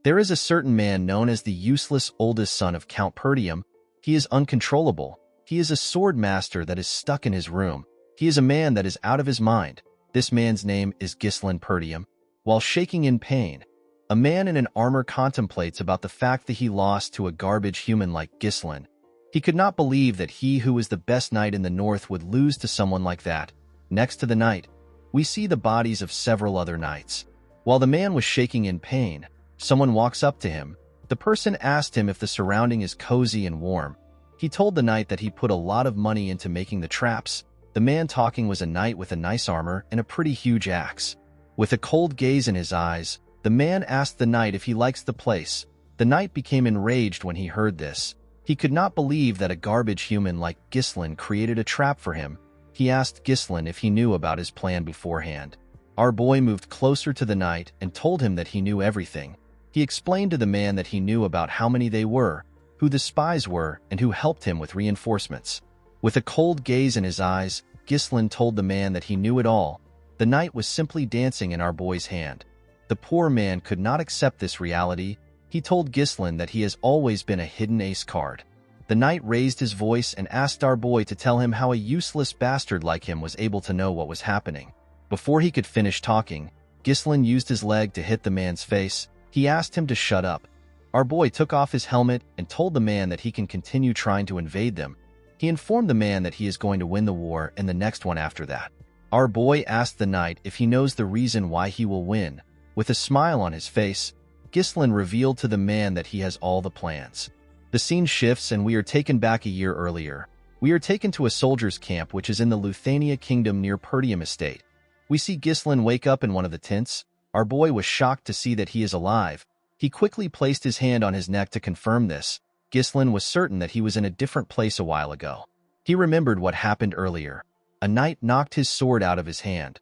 There is a certain man known as the useless oldest son of Count Perdium. He is uncontrollable. He is a sword master that is stuck in his room. He is a man that is out of his mind. This man's name is Ghislain Perdium. While shaking in pain, a man in an armor contemplates about the fact that he lost to a garbage human like Ghislain. He could not believe that he who was the best knight in the north would lose to someone like that. Next to the knight, we see the bodies of several other knights. While the man was shaking in pain, someone walks up to him. The person asked him if the surrounding is cozy and warm. He told the knight that he put a lot of money into making the traps. The man talking was a knight with a nice armor and a pretty huge axe. With a cold gaze in his eyes, the man asked the knight if he likes the place. The knight became enraged when he heard this. He could not believe that a garbage human like Ghislain created a trap for him. He asked Ghislain if he knew about his plan beforehand. Our boy moved closer to the knight and told him that he knew everything. He explained to the man that he knew about how many they were, who the spies were, and who helped him with reinforcements. With a cold gaze in his eyes, Ghislain told the man that he knew it all. The knight was simply dancing in our boy's hand. The poor man could not accept this reality. He told Ghislain that he has always been a hidden ace card. The knight raised his voice and asked our boy to tell him how a useless bastard like him was able to know what was happening. Before he could finish talking, Ghislain used his leg to hit the man's face. He asked him to shut up. Our boy took off his helmet and told the man that he can continue trying to invade them. He informed the man that he is going to win the war and the next one after that. Our boy asked the knight if he knows the reason why he will win. With a smile on his face, Ghislain revealed to the man that he has all the plans. The scene shifts and we are taken back a year earlier. We are taken to a soldier's camp which is in the Luthania kingdom near Perdium estate. We see Ghislain wake up in one of the tents. Our boy was shocked to see that he is alive. He quickly placed his hand on his neck to confirm this. Ghislain was certain that he was in a different place a while ago. He remembered what happened earlier. A knight knocked his sword out of his hand.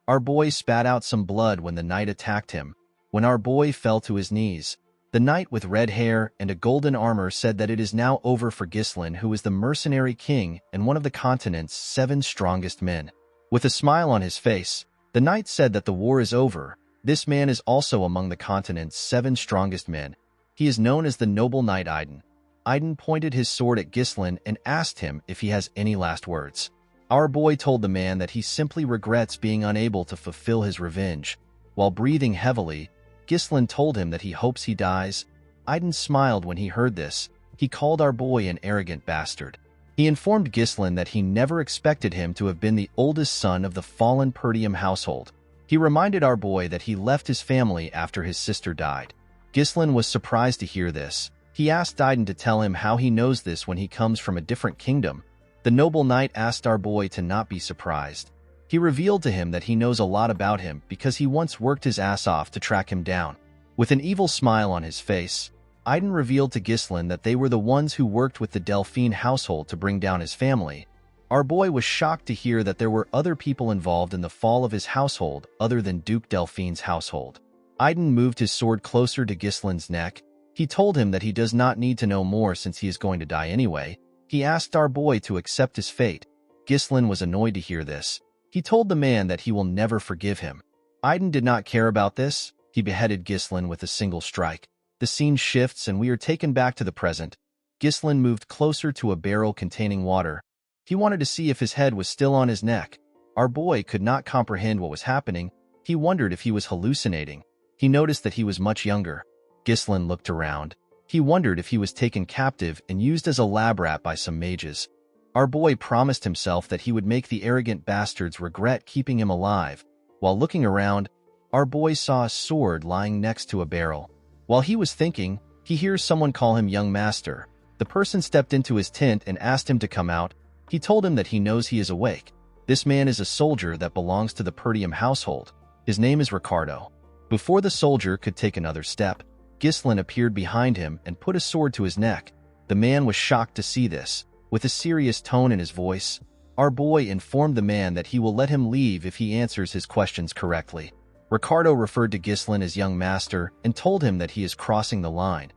Our boy spat out some blood when the knight attacked him. When our boy fell to his knees, the knight with red hair and a golden armor said that it is now over for Ghislain, who is the mercenary king and one of the continent's 7 strongest men. With a smile on his face, the knight said that the war is over. This man is also among the continent's 7 strongest men. He is known as the noble knight Aiden. Aiden pointed his sword at Ghislain and asked him if he has any last words. Our boy told the man that he simply regrets being unable to fulfill his revenge. While breathing heavily, Ghislain told him that he hopes he dies. Aiden smiled when he heard this. He called our boy an arrogant bastard. He informed Ghislain that he never expected him to have been the oldest son of the fallen Perdium household. He reminded our boy that he left his family after his sister died. Ghislain was surprised to hear this. He asked Aiden to tell him how he knows this when he comes from a different kingdom. The noble knight asked our boy to not be surprised. He revealed to him that he knows a lot about him because he once worked his ass off to track him down. With an evil smile on his face, Aiden revealed to Ghislain that they were the ones who worked with the Delphine household to bring down his family. Our boy was shocked to hear that there were other people involved in the fall of his household other than Duke Delphine's household. Aiden moved his sword closer to Ghislain's neck. He told him that he does not need to know more since he is going to die anyway. He asked our boy to accept his fate. Ghislain was annoyed to hear this. He told the man that he will never forgive him. Aiden did not care about this. He beheaded Ghislain with a single strike. The scene shifts and we are taken back to the present. Ghislain moved closer to a barrel containing water. He wanted to see if his head was still on his neck. Our boy could not comprehend what was happening. He wondered if he was hallucinating. He noticed that he was much younger. Ghislain looked around. He wondered if he was taken captive and used as a lab rat by some mages. Our boy promised himself that he would make the arrogant bastards regret keeping him alive. While looking around, our boy saw a sword lying next to a barrel. While he was thinking, he hears someone call him young master. The person stepped into his tent and asked him to come out. He told him that he knows he is awake. This man is a soldier that belongs to the Perdium household. His name is Ricardo. Before the soldier could take another step, Ghislain appeared behind him and put a sword to his neck. The man was shocked to see this. With a serious tone in his voice, our boy informed the man that he will let him leave if he answers his questions correctly. Ricardo referred to Ghislain as young master and told him that he is crossing the line.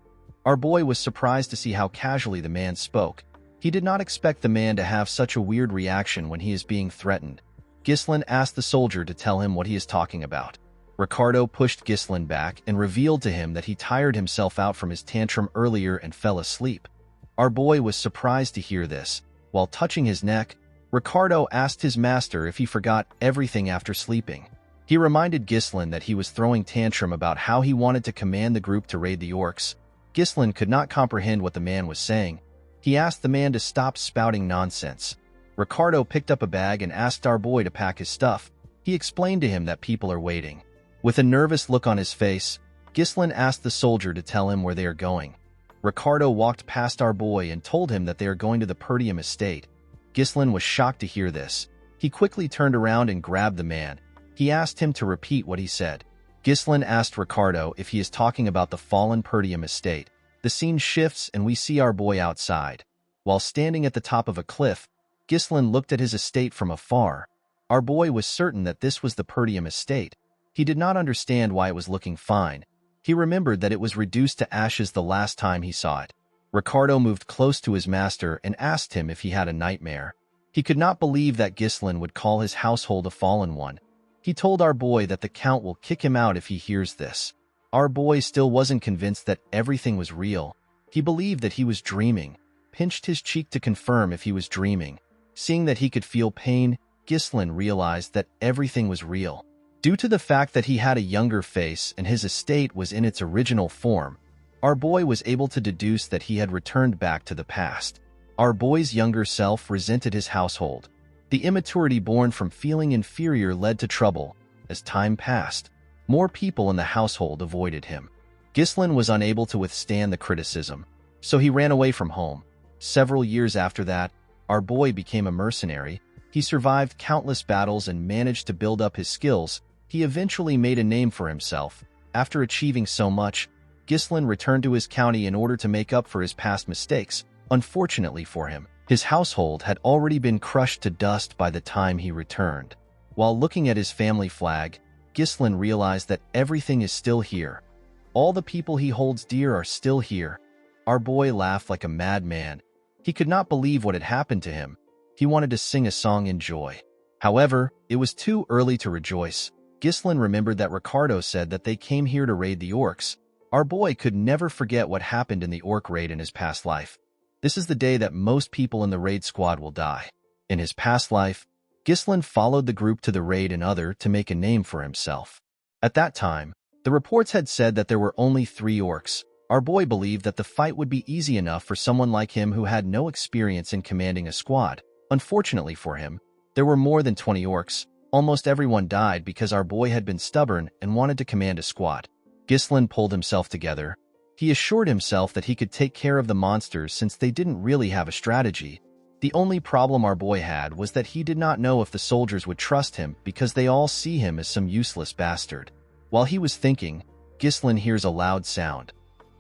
Our boy was surprised to see how casually the man spoke. He did not expect the man to have such a weird reaction when he is being threatened. Ghislain asked the soldier to tell him what he is talking about. Ricardo pushed Ghislain back and revealed to him that he tired himself out from his tantrum earlier and fell asleep. Our boy was surprised to hear this. While touching his neck, Ricardo asked his master if he forgot everything after sleeping. He reminded Ghislain that he was throwing tantrum about how he wanted to command the group to raid the orcs. Ghislain could not comprehend what the man was saying. He asked the man to stop spouting nonsense. Ricardo picked up a bag and asked our boy to pack his stuff. He explained to him that people are waiting. With a nervous look on his face, Ghislain asked the soldier to tell him where they are going. Ricardo walked past our boy and told him that they are going to the Perdium estate. Ghislain was shocked to hear this. He quickly turned around and grabbed the man. He asked him to repeat what he said. Ghislain asked Ricardo if he is talking about the fallen Perdium estate. The scene shifts and we see our boy outside. While standing at the top of a cliff, Ghislain looked at his estate from afar. Our boy was certain that this was the Perdium estate. He did not understand why it was looking fine. He remembered that it was reduced to ashes the last time he saw it. Ricardo moved close to his master and asked him if he had a nightmare. He could not believe that Ghislain would call his household a fallen one. He told our boy that the Count will kick him out if he hears this. Our boy still wasn't convinced that everything was real. He believed that he was dreaming, pinched his cheek to confirm if he was dreaming. Seeing that he could feel pain, Ghislain realized that everything was real. Due to the fact that he had a younger face and his estate was in its original form, our boy was able to deduce that he had returned back to the past. Our boy's younger self resented his household. The immaturity born from feeling inferior led to trouble. As time passed, more people in the household avoided him. Ghislain was unable to withstand the criticism, so he ran away from home. Several years after that, our boy became a mercenary. He survived countless battles and managed to build up his skills. He eventually made a name for himself. After achieving so much, Ghislain returned to his county in order to make up for his past mistakes. Unfortunately for him, his household had already been crushed to dust by the time he returned. While looking at his family flag, Ghislain realized that everything is still here. All the people he holds dear are still here. Our boy laughed like a madman. He could not believe what had happened to him. He wanted to sing a song in joy. However, it was too early to rejoice. Ghislain remembered that Ricardo said that they came here to raid the orcs. Our boy could never forget what happened in the orc raid in his past life. This is the day that most people in the raid squad will die. In his past life, Ghislain followed the group to the raid and other to make a name for himself. At that time, the reports had said that there were only 3 orcs. Our boy believed that the fight would be easy enough for someone like him who had no experience in commanding a squad. Unfortunately for him, there were more than 20 orcs. Almost everyone died because our boy had been stubborn and wanted to command a squad. Ghislain pulled himself together. He assured himself that he could take care of the monsters since they didn't really have a strategy. The only problem our boy had was that he did not know if the soldiers would trust him because they all see him as some useless bastard. While he was thinking, Ghislain hears a loud sound.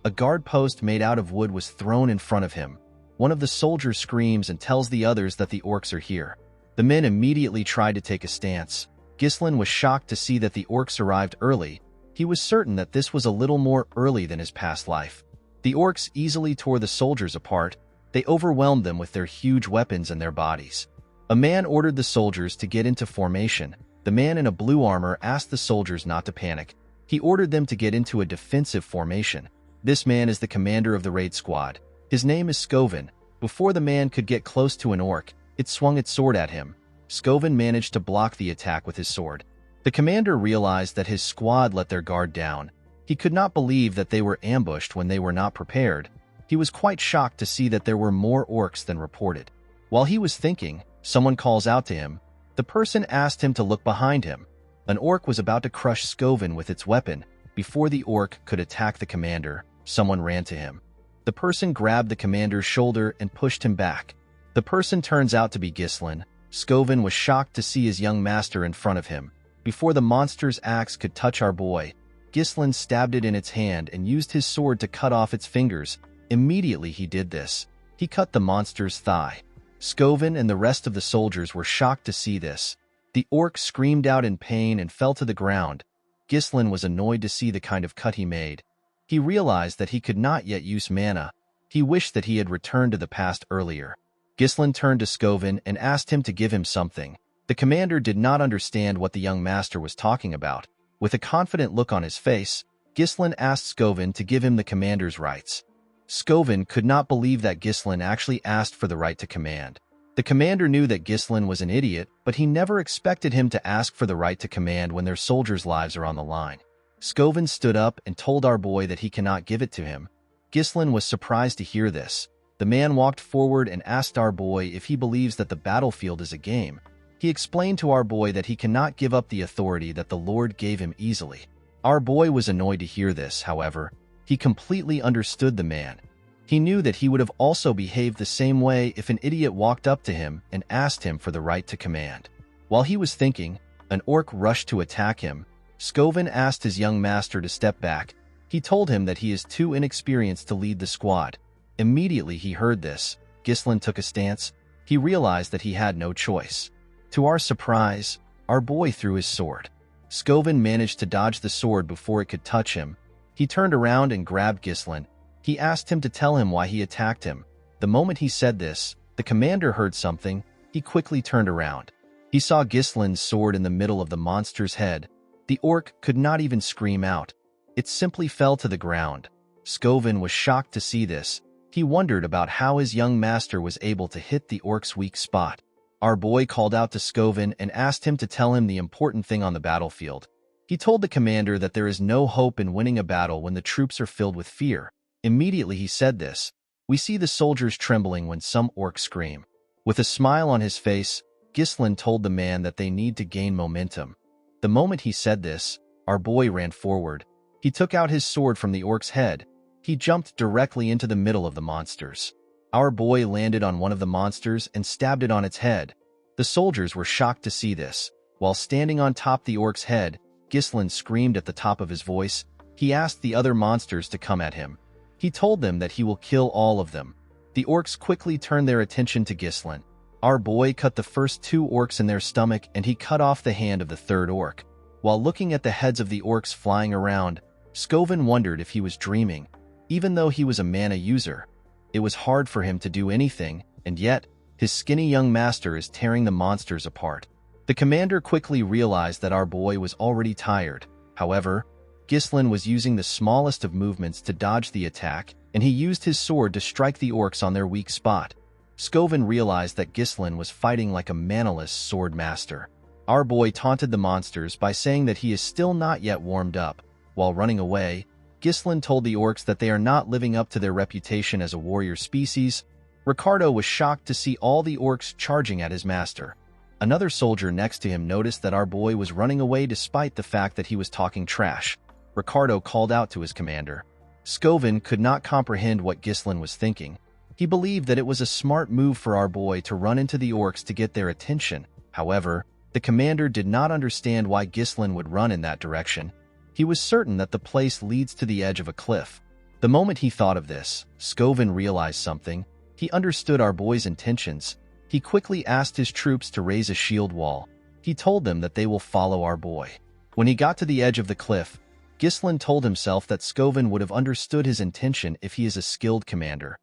A guard post made out of wood was thrown in front of him. One of the soldiers screams and tells the others that the orcs are here. The men immediately tried to take a stance. Ghislain was shocked to see that the orcs arrived early. He was certain that this was a little more early than his past life. The orcs easily tore the soldiers apart. They overwhelmed them with their huge weapons and their bodies. A man ordered the soldiers to get into formation. The man in a blue armor asked the soldiers not to panic. He ordered them to get into a defensive formation. This man is the commander of the raid squad. His name is Skovin. Before the man could get close to an orc, it swung its sword at him. Skovin managed to block the attack with his sword. The commander realized that his squad let their guard down. He could not believe that they were ambushed when they were not prepared. He was quite shocked to see that there were more orcs than reported. While he was thinking, someone calls out to him. The person asked him to look behind him. An orc was about to crush Skovin with its weapon. Before the orc could attack the commander, someone ran to him. The person grabbed the commander's shoulder and pushed him back. The person turns out to be Ghislain. Skovin was shocked to see his young master in front of him. Before the monster's axe could touch our boy, Ghislain stabbed it in its hand and used his sword to cut off its fingers. Immediately he did this. He cut the monster's thigh. Skovin and the rest of the soldiers were shocked to see this. The orc screamed out in pain and fell to the ground. Ghislain was annoyed to see the kind of cut he made. He realized that he could not yet use mana. He wished that he had returned to the past earlier. Ghislain turned to Skovin and asked him to give him something. The commander did not understand what the young master was talking about. With a confident look on his face, Ghislain asked Skovin to give him the commander's rights. Skovin could not believe that Ghislain actually asked for the right to command. The commander knew that Ghislain was an idiot, but he never expected him to ask for the right to command when their soldiers' lives are on the line. Skovin stood up and told our boy that he cannot give it to him. Ghislain was surprised to hear this. The man walked forward and asked our boy if he believes that the battlefield is a game. He explained to our boy that he cannot give up the authority that the Lord gave him easily. Our boy was annoyed to hear this, however. He completely understood the man. He knew that he would have also behaved the same way if an idiot walked up to him and asked him for the right to command. While he was thinking, an orc rushed to attack him. Skovin asked his young master to step back. He told him that he is too inexperienced to lead the squad. Immediately he heard this, Ghislain took a stance. He realized that he had no choice. To our surprise, our boy threw his sword. Skovin managed to dodge the sword before it could touch him. He turned around and grabbed Ghislain. He asked him to tell him why he attacked him. The moment he said this, the commander heard something. He quickly turned around. He saw Ghislain's sword in the middle of the monster's head. The orc could not even scream out. It simply fell to the ground. Skovin was shocked to see this. He wondered about how his young master was able to hit the orc's weak spot. Our boy called out to Skovin and asked him to tell him the important thing on the battlefield. He told the commander that there is no hope in winning a battle when the troops are filled with fear. Immediately he said this. We see the soldiers trembling when some orcs scream. With a smile on his face, Ghislain told the man that they need to gain momentum. The moment he said this, our boy ran forward. He took out his sword from the orc's head. He jumped directly into the middle of the monsters. Our boy landed on one of the monsters and stabbed it on its head. The soldiers were shocked to see this. While standing on top the orc's head, Ghislain screamed at the top of his voice. He asked the other monsters to come at him. He told them that he will kill all of them. The orcs quickly turned their attention to Ghislain. Our boy cut the first two orcs in their stomach and he cut off the hand of the third orc. While looking at the heads of the orcs flying around, Skovin wondered if he was dreaming. Even though he was a mana user, it was hard for him to do anything, and yet, his skinny young master is tearing the monsters apart. The commander quickly realized that our boy was already tired. However, Ghislain was using the smallest of movements to dodge the attack, and he used his sword to strike the orcs on their weak spot. Skovin realized that Ghislain was fighting like a manaless sword master. Our boy taunted the monsters by saying that he is still not yet warmed up. While running away, Ghislain told the orcs that they are not living up to their reputation as a warrior species. Ricardo was shocked to see all the orcs charging at his master. Another soldier next to him noticed that our boy was running away despite the fact that he was talking trash. Ricardo called out to his commander. Skovin could not comprehend what Ghislain was thinking. He believed that it was a smart move for our boy to run into the orcs to get their attention. However, the commander did not understand why Ghislain would run in that direction. He was certain that the place leads to the edge of a cliff. The moment he thought of this, Skovin realized something. He understood our boy's intentions. He quickly asked his troops to raise a shield wall. He told them that they will follow our boy. When he got to the edge of the cliff, Ghislain told himself that Skovin would have understood his intention if he is a skilled commander.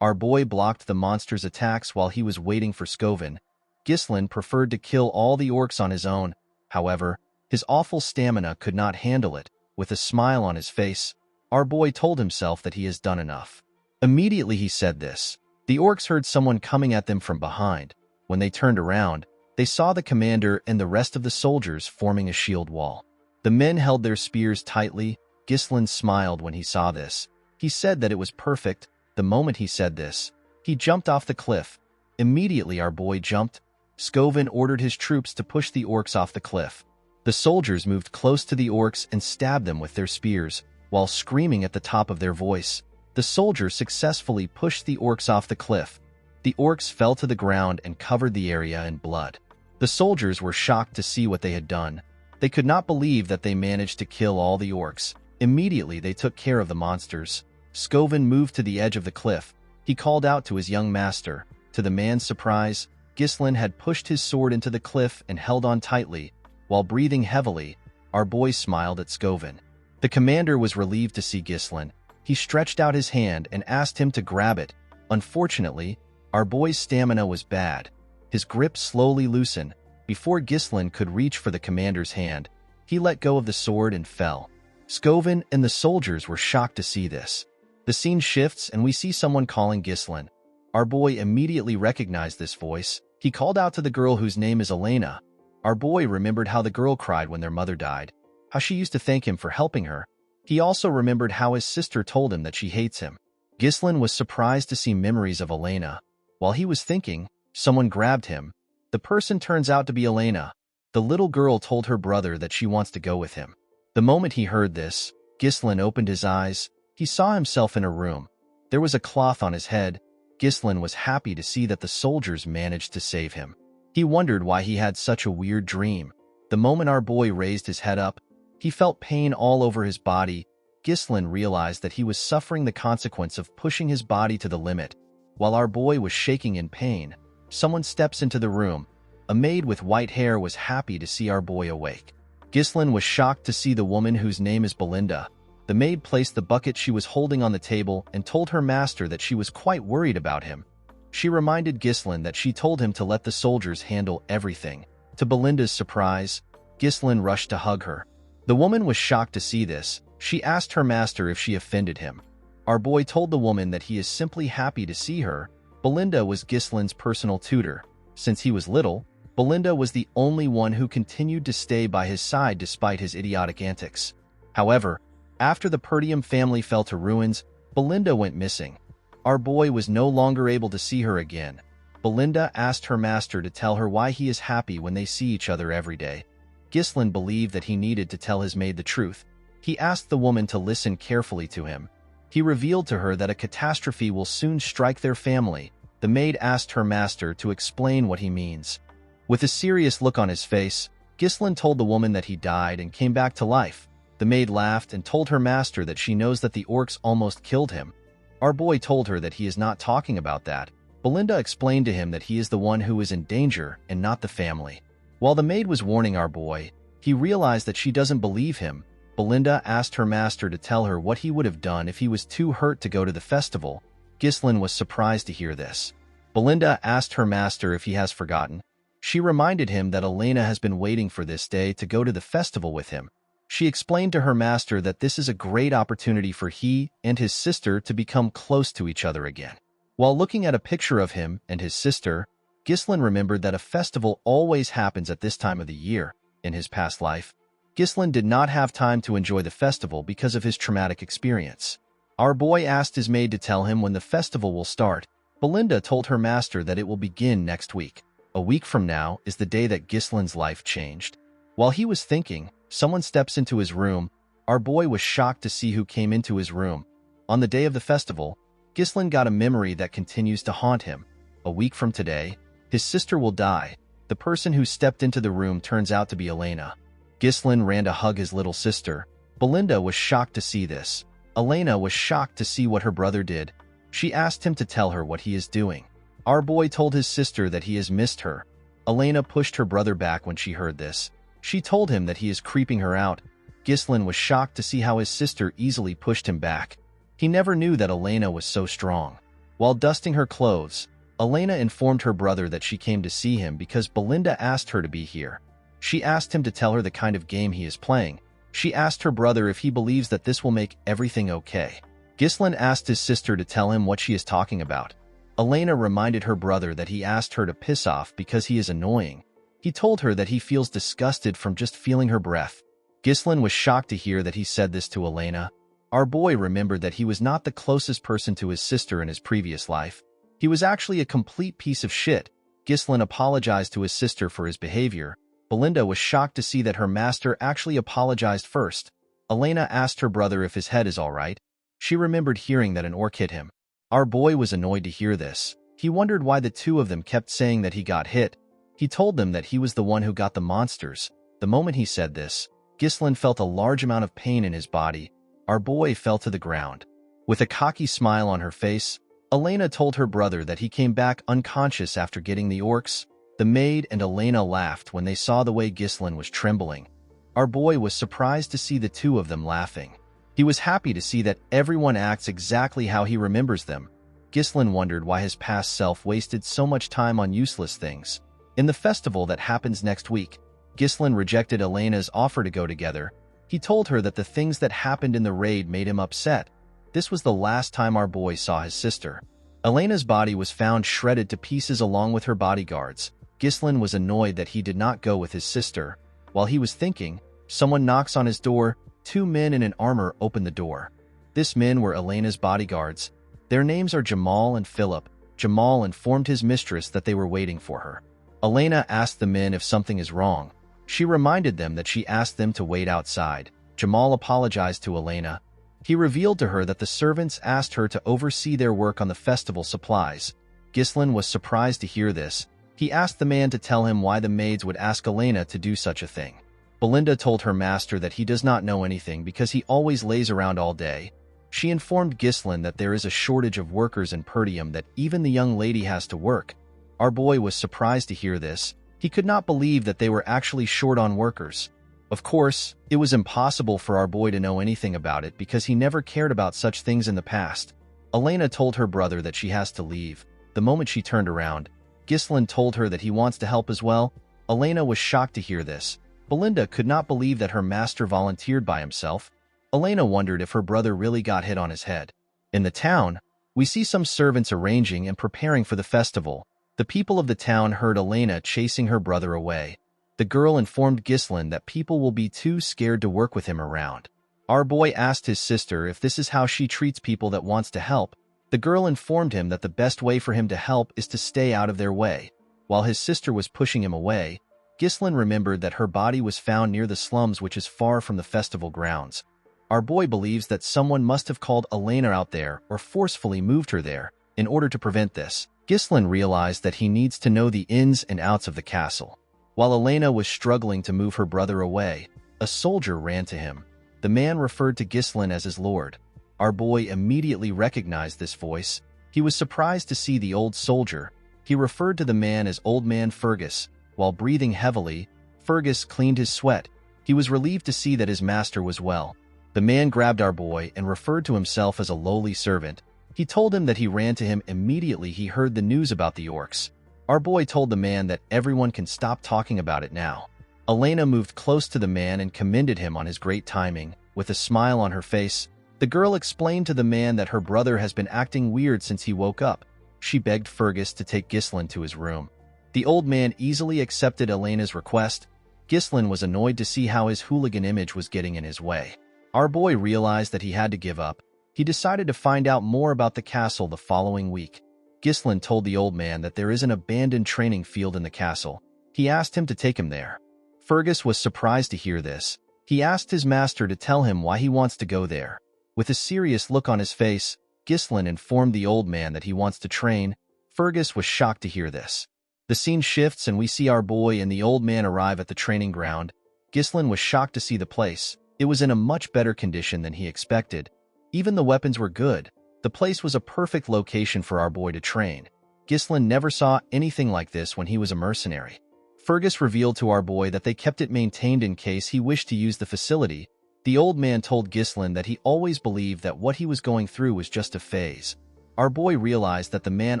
Our boy blocked the monster's attacks while he was waiting for Skovin. Ghislain preferred to kill all the orcs on his own. However, his awful stamina could not handle it. With a smile on his face, our boy told himself that he has done enough. Immediately he said this. The orcs heard someone coming at them from behind. When they turned around, they saw the commander and the rest of the soldiers forming a shield wall. The men held their spears tightly. Ghislain smiled when he saw this. He said that it was perfect. The moment he said this, he jumped off the cliff. Immediately our boy jumped. Skovin ordered his troops to push the orcs off the cliff. The soldiers moved close to the orcs and stabbed them with their spears, while screaming at the top of their voice. The soldiers successfully pushed the orcs off the cliff. The orcs fell to the ground and covered the area in blood. The soldiers were shocked to see what they had done. They could not believe that they managed to kill all the orcs. Immediately they took care of the monsters. Skovin moved to the edge of the cliff. He called out to his young master. To the man's surprise, Ghislain had pushed his sword into the cliff and held on tightly. While breathing heavily, our boy smiled at Skovin. The commander was relieved to see Ghislain. He stretched out his hand and asked him to grab it. Unfortunately, our boy's stamina was bad. His grip slowly loosened. Before Ghislain could reach for the commander's hand, He let go of the sword and fell. Scoven and the soldiers were shocked to see this. The scene shifts and we see someone calling Ghislain. Our boy immediately recognized this voice. He called out to the girl whose name is Elena. Our boy remembered how the girl cried when their mother died, how she used to thank him for helping her. He also remembered how his sister told him that she hates him. Ghislain was surprised to see memories of Elena. While he was thinking, someone grabbed him. The person turns out to be Elena. The little girl told her brother that she wants to go with him. The moment he heard this, Ghislain opened his eyes. He saw himself in a room. There was a cloth on his head. Ghislain was happy to see that the soldiers managed to save him. He wondered why he had such a weird dream. The moment our boy raised his head up, he felt pain all over his body. Ghislain realized that he was suffering the consequence of pushing his body to the limit. While our boy was shaking in pain, someone steps into the room. A maid with white hair was happy to see our boy awake. Ghislain was shocked to see the woman whose name is Belinda. The maid placed the bucket she was holding on the table and told her master that she was quite worried about him. She reminded Ghislain that she told him to let the soldiers handle everything. To Belinda's surprise, Ghislain rushed to hug her. The woman was shocked to see this. She asked her master if she offended him. Our boy told the woman that he is simply happy to see her. Belinda was Ghislain's personal tutor. Since he was little, Belinda was the only one who continued to stay by his side despite his idiotic antics. However, after the Perdium family fell to ruins, Belinda went missing. Our boy was no longer able to see her again. Belinda asked her master to tell her why he is happy when they see each other every day. Ghislain believed that he needed to tell his maid the truth. He asked the woman to listen carefully to him. He revealed to her that a catastrophe will soon strike their family. The maid asked her master to explain what he means. With a serious look on his face, Ghislain told the woman that he died and came back to life. The maid laughed and told her master that she knows that the orcs almost killed him. Our boy told her that he is not talking about that. Belinda explained to him that he is the one who is in danger and not the family. While the maid was warning our boy, he realized that she doesn't believe him. Belinda asked her master to tell her what he would have done if he was too hurt to go to the festival. Ghislain was surprised to hear this. Belinda asked her master if he has forgotten. She reminded him that Elena has been waiting for this day to go to the festival with him. She explained to her master that this is a great opportunity for he and his sister to become close to each other again. While looking at a picture of him and his sister, Ghislain remembered that a festival always happens at this time of the year. In his past life, Ghislain did not have time to enjoy the festival because of his traumatic experience. Our boy asked his maid to tell him when the festival will start. Belinda told her master that it will begin next week. A week from now is the day that Ghislain's life changed. While he was thinking, someone steps into his room. Our boy was shocked to see who came into his room. On the day of the festival, Ghislain got a memory that continues to haunt him. A week from today, his sister will die. The person who stepped into the room turns out to be Elena. Ghislain ran to hug his little sister. Belinda was shocked to see this. Elena was shocked to see what her brother did. She asked him to tell her what he is doing. Our boy told his sister that he has missed her. Elena pushed her brother back when she heard this. She told him that he is creeping her out. Ghislain was shocked to see how his sister easily pushed him back. He never knew that Elena was so strong. While dusting her clothes, Elena informed her brother that she came to see him because Belinda asked her to be here. She asked him to tell her the kind of game he is playing. She asked her brother if he believes that this will make everything okay. Ghislain asked his sister to tell him what she is talking about. Elena reminded her brother that he asked her to piss off because he is annoying. He told her that he feels disgusted from just feeling her breath. Ghislain was shocked to hear that he said this to Elena. Our boy remembered that he was not the closest person to his sister in his previous life. He was actually a complete piece of shit. Ghislain apologized to his sister for his behavior. Belinda was shocked to see that her master actually apologized first. Elena asked her brother if his head is all right. She remembered hearing that an orc hit him. Our boy was annoyed to hear this. He wondered why the two of them kept saying that he got hit. He told them that he was the one who got the monsters. The moment he said this, Ghislain felt a large amount of pain in his body. Our boy fell to the ground. With a cocky smile on her face, Elena told her brother that he came back unconscious after getting the orcs. The maid and Elena laughed when they saw the way Ghislain was trembling. Our boy was surprised to see the two of them laughing. He was happy to see that everyone acts exactly how he remembers them. Ghislain wondered why his past self wasted so much time on useless things. In the festival that happens next week, Ghislaine rejected Elena's offer to go together. He told her that the things that happened in the raid made him upset. This was the last time our boy saw his sister. Elena's body was found shredded to pieces along with her bodyguards. Ghislaine was annoyed that he did not go with his sister. While he was thinking, someone knocks on his door. 2 men in an armor open the door. These men were Elena's bodyguards. Their names are Jamal and Philip. Jamal informed his mistress that they were waiting for her. Elena asked the men if something is wrong. She reminded them that she asked them to wait outside. Jamal apologized to Elena. He revealed to her that the servants asked her to oversee their work on the festival supplies. Ghislaine was surprised to hear this. He asked the man to tell him why the maids would ask Elena to do such a thing. Belinda told her master that he does not know anything because he always lays around all day. She informed Ghislaine that there is a shortage of workers in Perdium, that even the young lady has to work. Our boy was surprised to hear this. He could not believe that they were actually short on workers. Of course, it was impossible for our boy to know anything about it because he never cared about such things in the past. Elena told her brother that she has to leave. The moment she turned around, Ghislaine told her that he wants to help as well. Elena was shocked to hear this. Belinda could not believe that her master volunteered by himself. Elena wondered if her brother really got hit on his head. In the town, we see some servants arranging and preparing for the festival. The people of the town heard Elena chasing her brother away. The girl informed Ghislaine that people will be too scared to work with him around. Our boy asked his sister if this is how she treats people that wants to help. The girl informed him that the best way for him to help is to stay out of their way. While his sister was pushing him away, Ghislaine remembered that her body was found near the slums, which is far from the festival grounds. Our boy believes that someone must have called Elena out there or forcefully moved her there. In order to prevent this, Ghislaine realized that he needs to know the ins and outs of the castle. While Elena was struggling to move her brother away, a soldier ran to him. The man referred to Ghislaine as his lord. Our boy immediately recognized this voice. He was surprised to see the old soldier. He referred to the man as Old Man Fergus. While breathing heavily, Fergus cleaned his sweat. He was relieved to see that his master was well. The man grabbed our boy and referred to himself as a lowly servant. He told him that he ran to him immediately he heard the news about the orcs. Our boy told the man that everyone can stop talking about it now. Elena moved close to the man and commended him on his great timing. With a smile on her face, the girl explained to the man that her brother has been acting weird since he woke up. She begged Fergus to take Ghislaine to his room. The old man easily accepted Elena's request. Ghislaine was annoyed to see how his hooligan image was getting in his way. Our boy realized that he had to give up. He decided to find out more about the castle the following week. Ghislaine told the old man that there is an abandoned training field in the castle. He asked him to take him there. Fergus was surprised to hear this. He asked his master to tell him why he wants to go there. With a serious look on his face, Ghislaine informed the old man that he wants to train. Fergus was shocked to hear this. The scene shifts and we see our boy and the old man arrive at the training ground. Ghislaine was shocked to see the place. It was in a much better condition than he expected. Even the weapons were good. The place was a perfect location for our boy to train. Ghislaine never saw anything like this when he was a mercenary. Fergus revealed to our boy that they kept it maintained in case he wished to use the facility. The old man told Ghislaine that he always believed that what he was going through was just a phase. Our boy realized that the man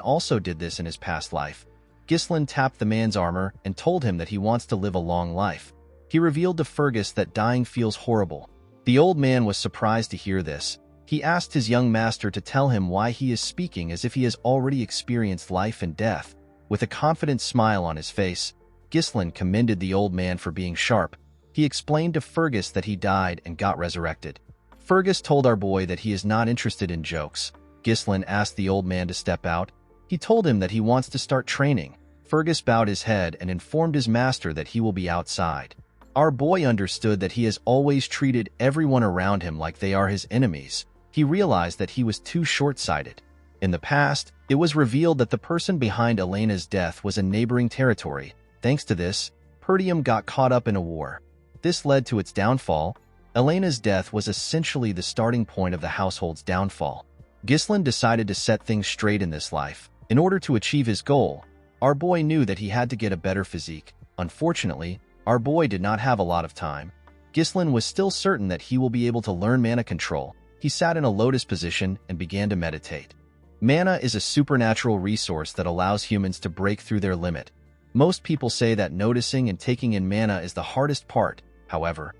also did this in his past life. Ghislaine tapped the man's armor and told him that he wants to live a long life. He revealed to Fergus that dying feels horrible. The old man was surprised to hear this. He asked his young master to tell him why he is speaking as if he has already experienced life and death. With a confident smile on his face, Ghislaine commended the old man for being sharp. He explained to Fergus that he died and got resurrected. Fergus told our boy that he is not interested in jokes. Ghislaine asked the old man to step out. He told him that he wants to start training. Fergus bowed his head and informed his master that he will be outside. Our boy understood that he has always treated everyone around him like they are his enemies. He realized that he was too short-sighted. In the past, it was revealed that the person behind Elena's death was a neighboring territory. Thanks to this, Perdium got caught up in a war. This led to its downfall. Elena's death was essentially the starting point of the household's downfall. Ghislaine decided to set things straight in this life. In order to achieve his goal, our boy knew that he had to get a better physique. Unfortunately, our boy did not have a lot of time. Ghislaine was still certain that he will be able to learn mana control. He sat in a lotus position and began to meditate. Mana is a supernatural resource that allows humans to break through their limit. Most people say that noticing and taking in mana is the hardest part. However,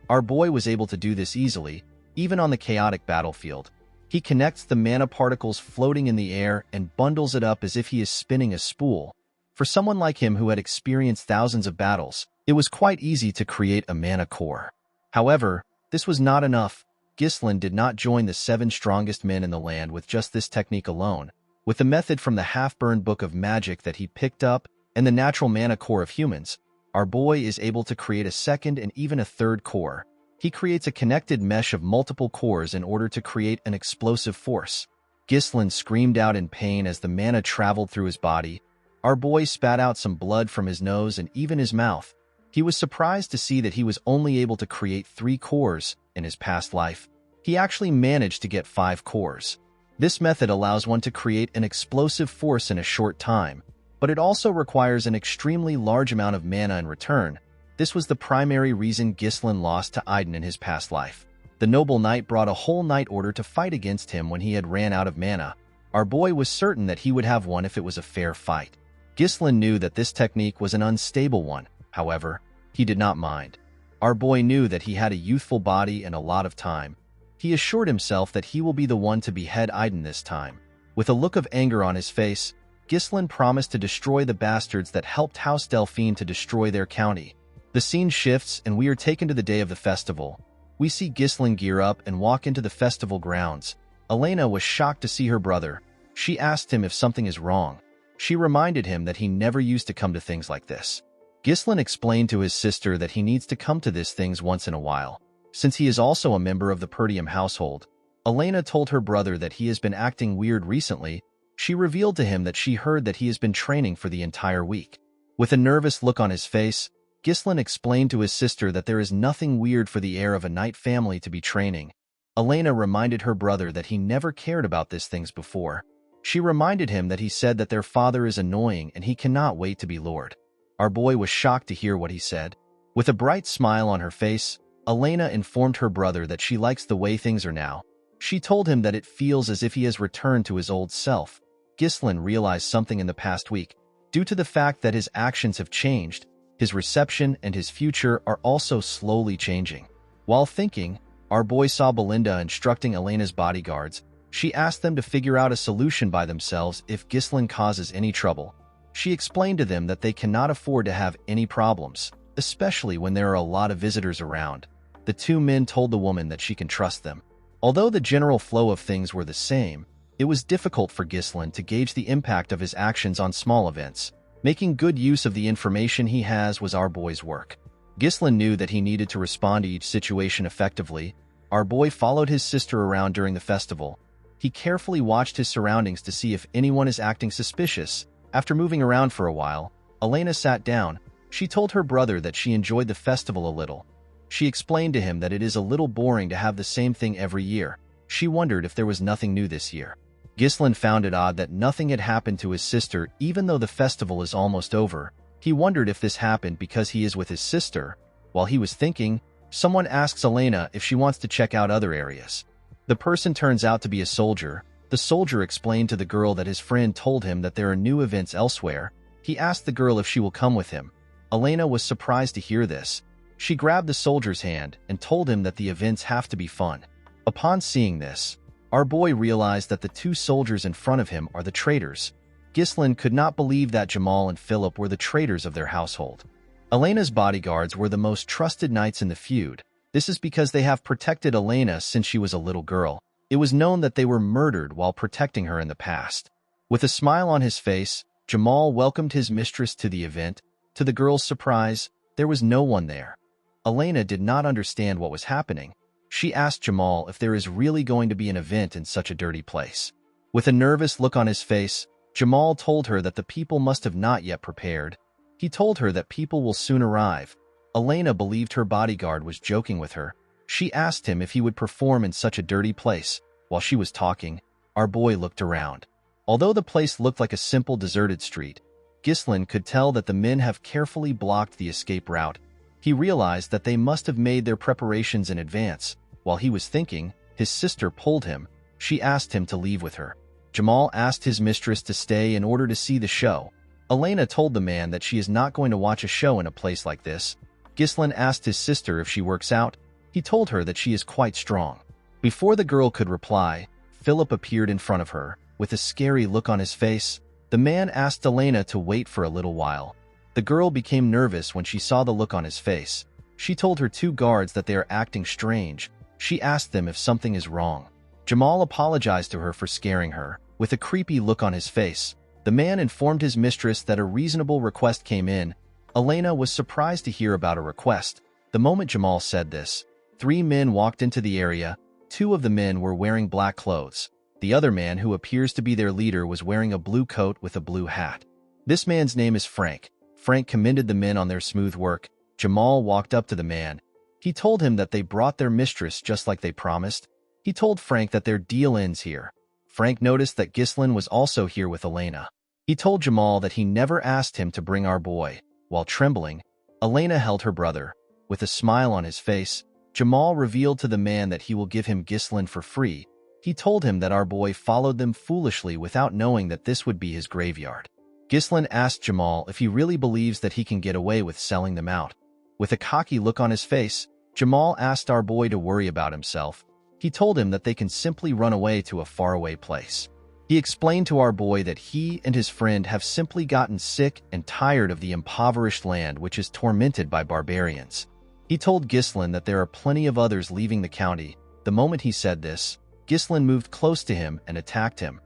our boy was able to do this easily, even on the chaotic battlefield. He connects the mana particles floating in the air and bundles it up as if he is spinning a spool. For someone like him who had experienced thousands of battles, it was quite easy to create a mana core. However, this was not enough. Ghislain did not join the 7 strongest men in the land with just this technique alone. With the method from the half-burned book of magic that he picked up and the natural mana core of humans, our boy is able to create a second and even a third core. He creates a connected mesh of multiple cores in order to create an explosive force. Ghislain screamed out in pain as the mana traveled through his body. Our boy spat out some blood from his nose and even his mouth. He was surprised to see that he was only able to create 3 cores in his past life. He actually managed to get 5 cores. This method allows one to create an explosive force in a short time, but it also requires an extremely large amount of mana in return. This was the primary reason Ghislain lost to Aiden in his past life. The noble knight brought a whole knight order to fight against him when he had ran out of mana. Our boy was certain that he would have won if it was a fair fight. Ghislain knew that this technique was an unstable one. However, he did not mind. Our boy knew that he had a youthful body and a lot of time. He assured himself that he will be the one to behead Aiden this time. With a look of anger on his face, Ghislain promised to destroy the bastards that helped House Delphine to destroy their county. The scene shifts and we are taken to the day of the festival. We see Ghislain gear up and walk into the festival grounds. Elena was shocked to see her brother. She asked him if something is wrong. She reminded him that he never used to come to things like this. Ghislain explained to his sister that he needs to come to these things once in a while, since he is also a member of the Perdium household. Elena told her brother that he has been acting weird recently. She revealed to him that she heard that he has been training for the entire week. With a nervous look on his face, Ghislain explained to his sister that there is nothing weird for the heir of a knight family to be training. Elena reminded her brother that he never cared about these things before. She reminded him that he said that their father is annoying and he cannot wait to be lord. Our boy was shocked to hear what he said. With a bright smile on her face, Elena informed her brother that she likes the way things are now. She told him that it feels as if he has returned to his old self. Ghislain realized something in the past week. Due to the fact that his actions have changed, his reception and his future are also slowly changing. While thinking, our boy saw Belinda instructing Elena's bodyguards. She asked them to figure out a solution by themselves if Ghislain causes any trouble. She explained to them that they cannot afford to have any problems, especially when there are a lot of visitors around. The 2 men told the woman that she can trust them. Although the general flow of things were the same, it was difficult for Ghislain to gauge the impact of his actions on small events. Making good use of the information he has was our boy's work. Ghislain knew that he needed to respond to each situation effectively. Our boy followed his sister around during the festival. He carefully watched his surroundings to see if anyone is acting suspicious. After moving around for a while, Elena sat down. She told her brother that she enjoyed the festival a little. She explained to him that it is a little boring to have the same thing every year. She wondered if there was nothing new this year. Ghislain found it odd that nothing had happened to his sister even though the festival is almost over. He wondered if this happened because he is with his sister. While he was thinking, someone asks Elena if she wants to check out other areas. The person turns out to be a soldier. The soldier explained to the girl that his friend told him that there are new events elsewhere. He asked the girl if she will come with him. Elena was surprised to hear this. She grabbed the soldier's hand and told him that the events have to be fun. Upon seeing this, our boy realized that the 2 soldiers in front of him are the traitors. Ghislain could not believe that Jamal and Philip were the traitors of their household. Elena's bodyguards were the most trusted knights in the feud. This is because they have protected Elena since she was a little girl. It was known that they were murdered while protecting her in the past. With a smile on his face, Jamal welcomed his mistress to the event. To the girl's surprise, there was no one there. Elena did not understand what was happening. She asked Jamal if there is really going to be an event in such a dirty place. With a nervous look on his face, Jamal told her that the people must have not yet prepared. He told her that people will soon arrive. Elena believed her bodyguard was joking with her. She asked him if he would perform in such a dirty place. While she was talking, our boy looked around. Although the place looked like a simple deserted street, Ghislain could tell that the men have carefully blocked the escape route. He realized that they must have made their preparations in advance. While he was thinking, his sister pulled him. She asked him to leave with her. Jamal asked his mistress to stay in order to see the show. Elena told the man that she is not going to watch a show in a place like this. Ghislain asked his sister if she works out. He told her that she is quite strong. Before the girl could reply, Philip appeared in front of her. With a scary look on his face, the man asked Elena to wait for a little while. The girl became nervous when she saw the look on his face. She told her two guards that they are acting strange. She asked them if something is wrong. Jamal apologized to her for scaring her. With a creepy look on his face, the man informed his mistress that a reasonable request came in. Elena was surprised to hear about a request. The moment Jamal said this, 3 men walked into the area. 2 of the men were wearing black clothes. The other man, who appears to be their leader, was wearing a blue coat with a blue hat. This man's name is Frank. Frank commended the men on their smooth work. Jamal walked up to the man. He told him that they brought their mistress just like they promised. He told Frank that their deal ends here. Frank noticed that Ghislain was also here with Elena. He told Jamal that he never asked him to bring our boy. While trembling, Elena held her brother. With a smile on his face, Jamal revealed to the man that he will give him Ghislain for free. He told him that our boy followed them foolishly without knowing that this would be his graveyard. Ghislain asked Jamal if he really believes that he can get away with selling them out. With a cocky look on his face, Jamal asked our boy to worry about himself. He told him that they can simply run away to a faraway place. He explained to our boy that he and his friend have simply gotten sick and tired of the impoverished land which is tormented by barbarians. He told Ghislain that there are plenty of others leaving the county. The moment he said this, Ghislain moved close to him and attacked him.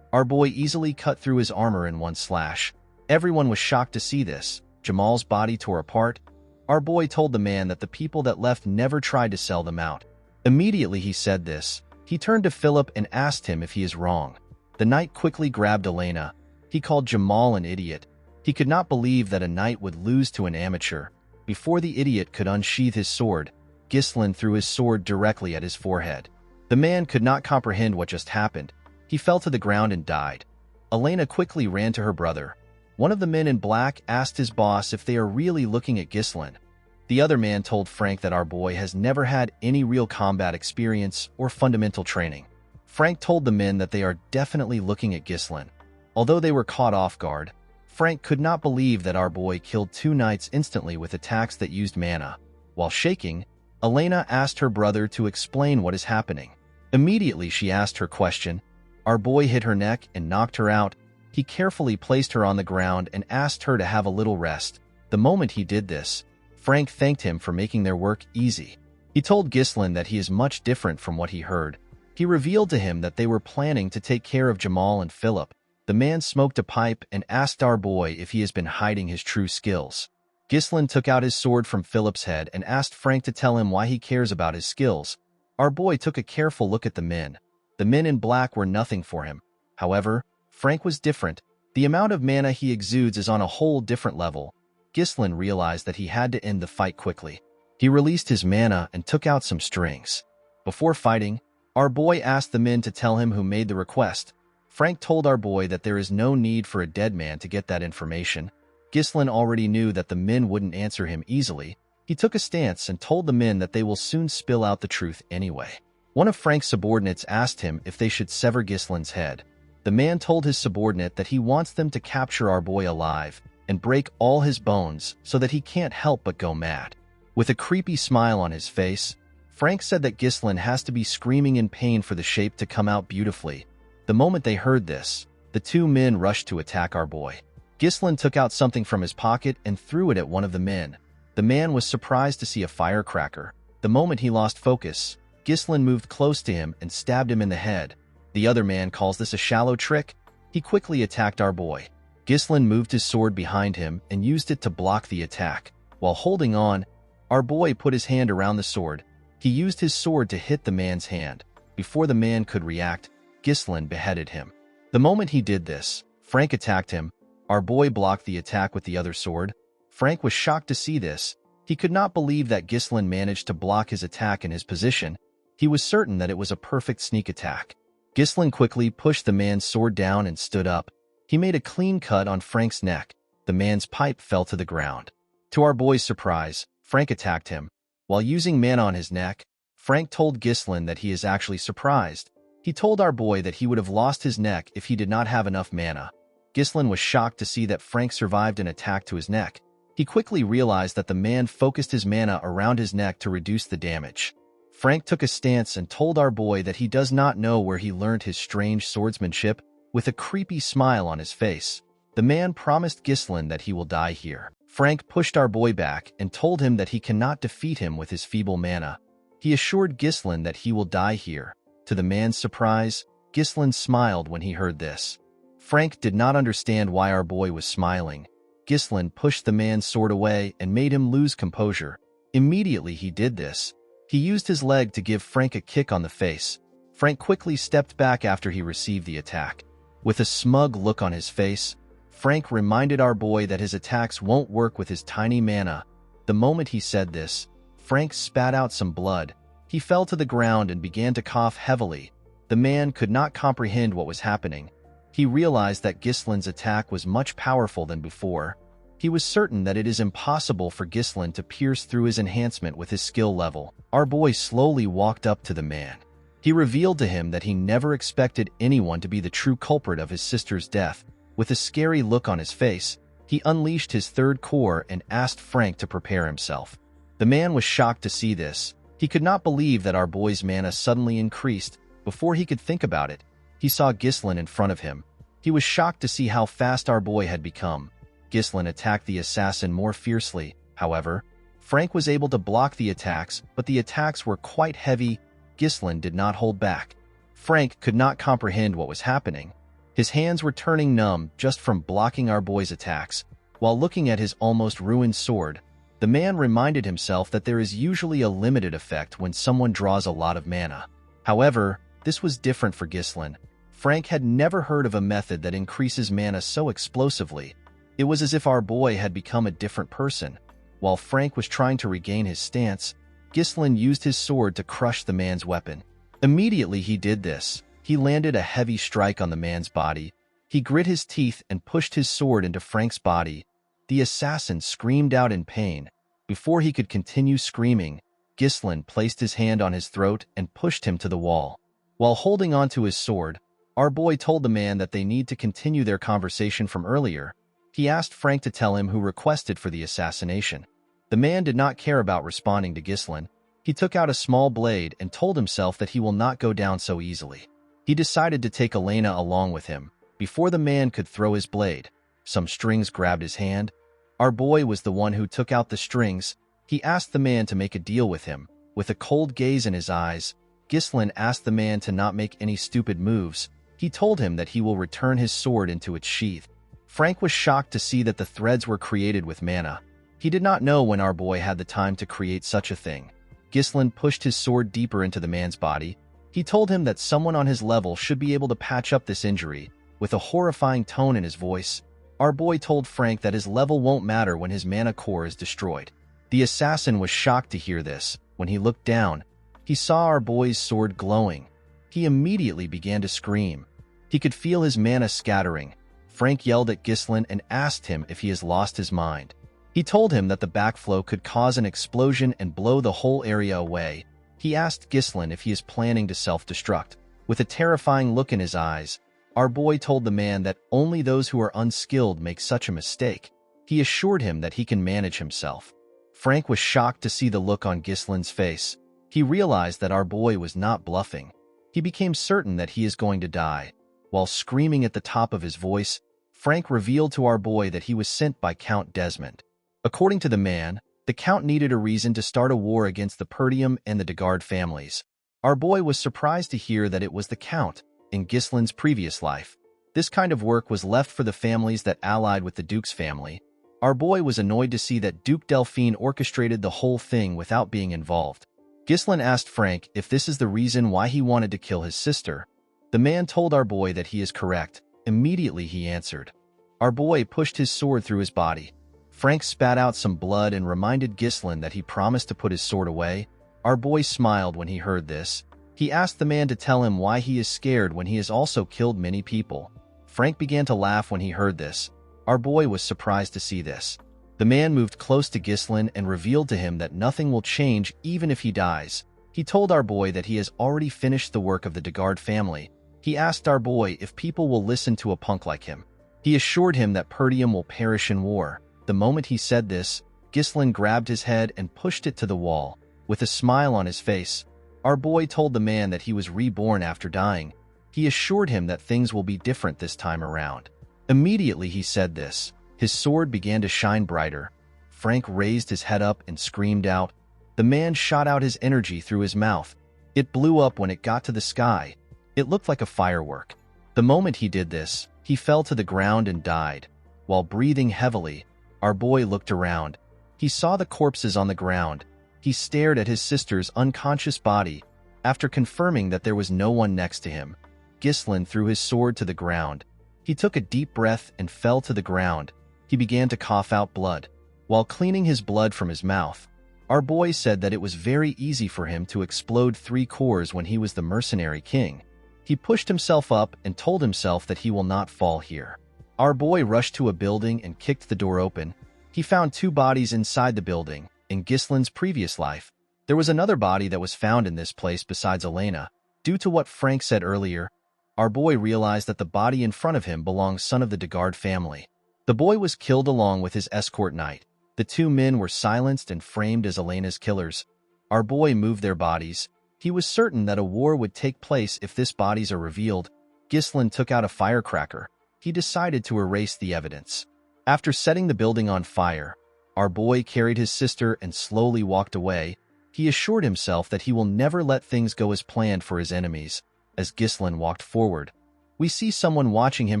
Our boy easily cut through his armor in one slash. Everyone was shocked to see this. Jamal's body tore apart. Our boy told the man that the people that left never tried to sell them out. Immediately he said this, he turned to Philip and asked him if he is wrong. The knight quickly grabbed Elena. He called Jamal an idiot. He could not believe that a knight would lose to an amateur. Before the idiot could unsheath his sword, Ghislain threw his sword directly at his forehead. The man could not comprehend what just happened. He fell to the ground and died. Elena quickly ran to her brother. One of the men in black asked his boss if they are really looking at Ghislain. The other man told Frank that our boy has never had any real combat experience or fundamental training. Frank told the men that they are definitely looking at Ghislain. Although they were caught off guard, Frank could not believe that our boy killed 2 knights instantly with attacks that used mana. While shaking, Elena asked her brother to explain what is happening. Immediately she asked her question. Our boy hit her neck and knocked her out. He carefully placed her on the ground and asked her to have a little rest. The moment he did this, Frank thanked him for making their work easy. He told Ghislain that he is much different from what he heard. He revealed to him that they were planning to take care of Jamal and Philip. The man smoked a pipe and asked our boy if he has been hiding his true skills. Ghislain took out his sword from Philip's head and asked Frank to tell him why he cares about his skills. Our boy took a careful look at the men. The men in black were nothing for him. However, Frank was different. The amount of mana he exudes is on a whole different level. Ghislain realized that he had to end the fight quickly. He released his mana and took out some strings. Before fighting, our boy asked the men to tell him who made the request. Frank told our boy that there is no need for a dead man to get that information. Ghislain already knew that the men wouldn't answer him easily. He took a stance and told the men that they will soon spill out the truth anyway. One of Frank's subordinates asked him if they should sever Ghislain's head. The man told his subordinate that he wants them to capture our boy alive and break all his bones so that he can't help but go mad. With a creepy smile on his face, Frank said that Ghislain has to be screaming in pain for the shape to come out beautifully. The moment they heard this, the 2 men rushed to attack our boy. Ghislain took out something from his pocket and threw it at one of the men. The man was surprised to see a firecracker. The moment he lost focus, Ghislain moved close to him and stabbed him in the head. The other man calls this a shallow trick. He quickly attacked our boy. Ghislain moved his sword behind him and used it to block the attack. While holding on, our boy put his hand around the sword. He used his sword to hit the man's hand. Before the man could react, Ghislain beheaded him. The moment he did this, Frank attacked him. Our boy blocked the attack with the other sword. Frank was shocked to see this. He could not believe that Ghislain managed to block his attack in his position. He was certain that it was a perfect sneak attack. Ghislain quickly pushed the man's sword down and stood up. He made a clean cut on Frank's neck. The man's pipe fell to the ground. To our boy's surprise, Frank attacked him. While using mana on his neck, Frank told Ghislain that he is actually surprised. He told our boy that he would have lost his neck if he did not have enough mana. Ghislain was shocked to see that Frank survived an attack to his neck. He quickly realized that the man focused his mana around his neck to reduce the damage. Frank took a stance and told our boy that he does not know where he learned his strange swordsmanship. With a creepy smile on his face, the man promised Ghislain that he will die here. Frank pushed our boy back and told him that he cannot defeat him with his feeble mana. He assured Ghislain that he will die here. To the man's surprise, Ghislain smiled when he heard this. Frank did not understand why our boy was smiling. Ghislain pushed the man's sword away and made him lose composure. Immediately he did this. He used his leg to give Frank a kick on the face. Frank quickly stepped back after he received the attack. With a smug look on his face, Frank reminded our boy that his attacks won't work with his tiny mana. The moment he said this, Frank spat out some blood. He fell to the ground and began to cough heavily. The man could not comprehend what was happening. He realized that Ghislain's attack was much powerful than before. He was certain that it is impossible for Ghislain to pierce through his enhancement with his skill level. Our boy slowly walked up to the man. He revealed to him that he never expected anyone to be the true culprit of his sister's death. With a scary look on his face, he unleashed his third core and asked Frank to prepare himself. The man was shocked to see this. He could not believe that our boy's mana suddenly increased. Before he could think about it, he saw Ghislain in front of him. He was shocked to see how fast our boy had become. Ghislain attacked the assassin more fiercely. However, Frank was able to block the attacks, but the attacks were quite heavy. Ghislain did not hold back. Frank could not comprehend what was happening. His hands were turning numb just from blocking our boy's attacks. While looking at his almost ruined sword, the man reminded himself that there is usually a limited effect when someone draws a lot of mana. However, this was different for Ghislain. Frank had never heard of a method that increases mana so explosively. It was as if our boy had become a different person. While Frank was trying to regain his stance, Ghislain used his sword to crush the man's weapon. Immediately he did this. He landed a heavy strike on the man's body. He grit his teeth and pushed his sword into Frank's body. The assassin screamed out in pain. Before he could continue screaming, Ghislain placed his hand on his throat and pushed him to the wall. While holding onto his sword, our boy told the man that they need to continue their conversation from earlier. He asked Frank to tell him who requested for the assassination. The man did not care about responding to Ghislain. He took out a small blade and told himself that he will not go down so easily. He decided to take Elena along with him. Before the man could throw his blade, some strings grabbed his hand. Our boy was the one who took out the strings. He asked the man to make a deal with him. With a cold gaze in his eyes, Ghislain asked the man to not make any stupid moves. He told him that he will return his sword into its sheath. Frank was shocked to see that the threads were created with mana. He did not know when our boy had the time to create such a thing. Ghislain pushed his sword deeper into the man's body. He told him that someone on his level should be able to patch up this injury. With a horrifying tone in his voice, our boy told Frank that his level won't matter when his mana core is destroyed. The assassin was shocked to hear this. When he looked down, he saw our boy's sword glowing. He immediately began to scream. He could feel his mana scattering. Frank yelled at Ghislain and asked him if he has lost his mind. He told him that the backflow could cause an explosion and blow the whole area away. He asked Ghislain if he is planning to self-destruct. With a terrifying look in his eyes, our boy told the man that only those who are unskilled make such a mistake. He assured him that he can manage himself. Frank was shocked to see the look on Ghislain's face. He realized that our boy was not bluffing. He became certain that he is going to die. While screaming at the top of his voice, Frank revealed to our boy that he was sent by Count Desmond. According to the man, the Count needed a reason to start a war against the Perdium and the Degard families. Our boy was surprised to hear that it was the Count in Ghislain's previous life. This kind of work was left for the families that allied with the Duke's family. Our boy was annoyed to see that Duke Delphine orchestrated the whole thing without being involved. Ghislain asked Frank if this is the reason why he wanted to kill his sister. The man told our boy that he is correct. Immediately he answered. Our boy pushed his sword through his body. Frank spat out some blood and reminded Ghislain that he promised to put his sword away. Our boy smiled when he heard this. He asked the man to tell him why he is scared when he has also killed many people. Frank began to laugh when he heard this. Our boy was surprised to see this. The man moved close to Ghislain and revealed to him that nothing will change even if he dies. He told our boy that he has already finished the work of the Degard family. He asked our boy if people will listen to a punk like him. He assured him that Perdium will perish in war. The moment he said this, Ghislain grabbed his head and pushed it to the wall. With a smile on his face, our boy told the man that he was reborn after dying. He assured him that things will be different this time around. Immediately he said this, his sword began to shine brighter. Frank raised his head up and screamed out. The man shot out his energy through his mouth. It blew up when it got to the sky. It looked like a firework. The moment he did this, he fell to the ground and died. While breathing heavily, our boy looked around. He saw the corpses on the ground. He stared at his sister's unconscious body. After confirming that there was no one next to him, Ghislain threw his sword to the ground. He took a deep breath and fell to the ground. He began to cough out blood. While cleaning his blood from his mouth, our boy said that it was very easy for him to explode 3 cores when he was the Mercenary King. He pushed himself up and told himself that he will not fall here. Our boy rushed to a building and kicked the door open. He found 2 bodies inside the building. In Ghislain's previous life, there was another body that was found in this place besides Elena. Due to what Frank said earlier, our boy realized that the body in front of him belonged son of the Degard family. The boy was killed along with his escort knight. The 2 men were silenced and framed as Elena's killers. Our boy moved their bodies. He was certain that a war would take place if these bodies are revealed. Ghislain took out a firecracker. He decided to erase the evidence. After setting the building on fire, our boy carried his sister and slowly walked away. He assured himself that he will never let things go as planned for his enemies. As Ghislain walked forward, we see someone watching him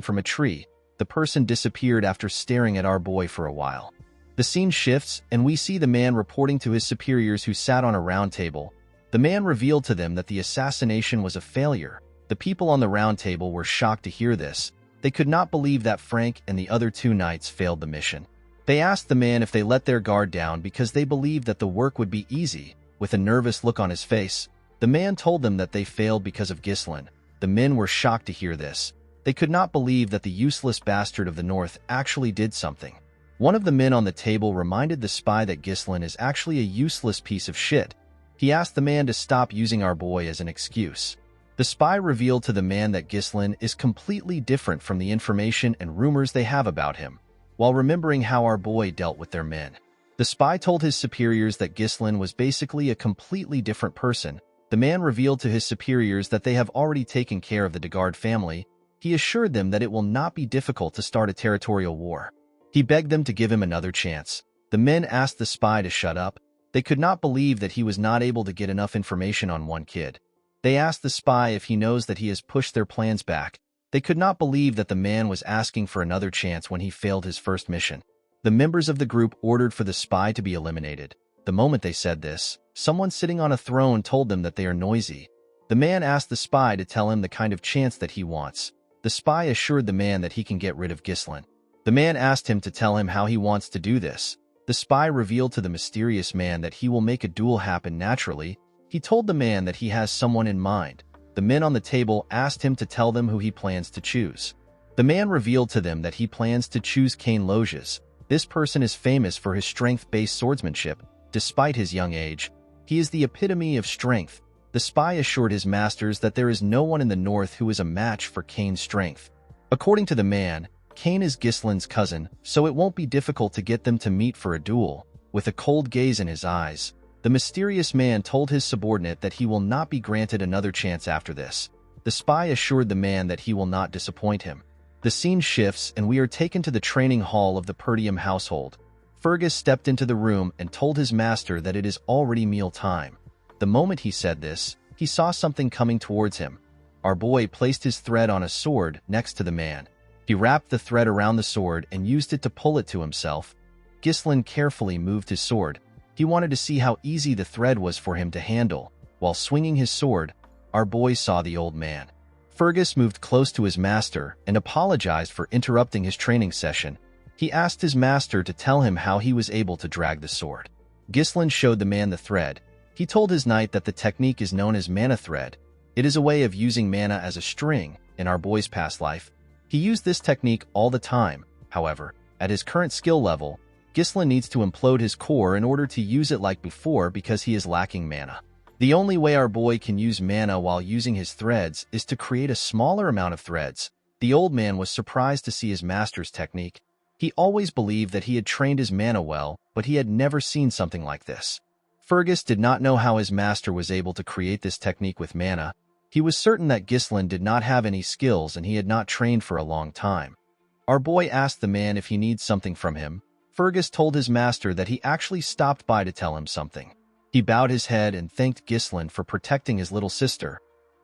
from a tree. The person disappeared after staring at our boy for a while. The scene shifts, and we see the man reporting to his superiors who sat on a round table. The man revealed to them that the assassination was a failure. The people on the round table were shocked to hear this. They could not believe that Frank and the other 2 knights failed the mission. They asked the man if they let their guard down because they believed that the work would be easy. With a nervous look on his face, the man told them that they failed because of Ghislain. The men were shocked to hear this. They could not believe that the useless bastard of the north actually did something. One of the men on the table reminded the spy that Ghislain is actually a useless piece of shit. He asked the man to stop using our boy as an excuse. The spy revealed to the man that Ghislain is completely different from the information and rumors they have about him, while remembering how our boy dealt with their men. The spy told his superiors that Ghislain was basically a completely different person. The man revealed to his superiors that they have already taken care of the Degard family. He assured them that it will not be difficult to start a territorial war. He begged them to give him another chance. The men asked the spy to shut up. They could not believe that he was not able to get enough information on one kid. They asked the spy if he knows that he has pushed their plans back. They could not believe that the man was asking for another chance when he failed his first mission. The members of the group ordered for the spy to be eliminated. The moment they said this, someone sitting on a throne told them that they are noisy. The man asked the spy to tell him the kind of chance that he wants. The spy assured the man that he can get rid of Ghislain. The man asked him to tell him how he wants to do this. The spy revealed to the mysterious man that he will make a duel happen naturally. He told the man that he has someone in mind. The men on the table asked him to tell them who he plans to choose. The man revealed to them that he plans to choose Cain Loges. This person is famous for his strength-based swordsmanship. Despite his young age, he is the epitome of strength. The spy assured his masters that there is no one in the north who is a match for Cain's strength. According to the man, Cain is Ghislain's cousin, so it won't be difficult to get them to meet for a duel. With a cold gaze in his eyes, the mysterious man told his subordinate that he will not be granted another chance after this. The spy assured the man that he will not disappoint him. The scene shifts and we are taken to the training hall of the Perdium household. Fergus stepped into the room and told his master that it is already meal time. The moment he said this, he saw something coming towards him. Our boy placed his thread on a sword next to the man. He wrapped the thread around the sword and used it to pull it to himself. Ghislain carefully moved his sword. He wanted to see how easy the thread was for him to handle. While swinging his sword, our boy saw the old man. Fergus moved close to his master and apologized for interrupting his training session. He asked his master to tell him how he was able to drag the sword. Ghislain showed the man the thread. He told his knight that the technique is known as mana thread. It is a way of using mana as a string. In our boy's past life, he used this technique all the time. However, at his current skill level, Ghislain needs to implode his core in order to use it like before because he is lacking mana. The only way our boy can use mana while using his threads is to create a smaller amount of threads. The old man was surprised to see his master's technique. He always believed that he had trained his mana well, but he had never seen something like this. Fergus did not know how his master was able to create this technique with mana. He was certain that Ghislain did not have any skills and he had not trained for a long time. Our boy asked the man if he needs something from him. Fergus told his master that he actually stopped by to tell him something. He bowed his head and thanked Ghislain for protecting his little sister.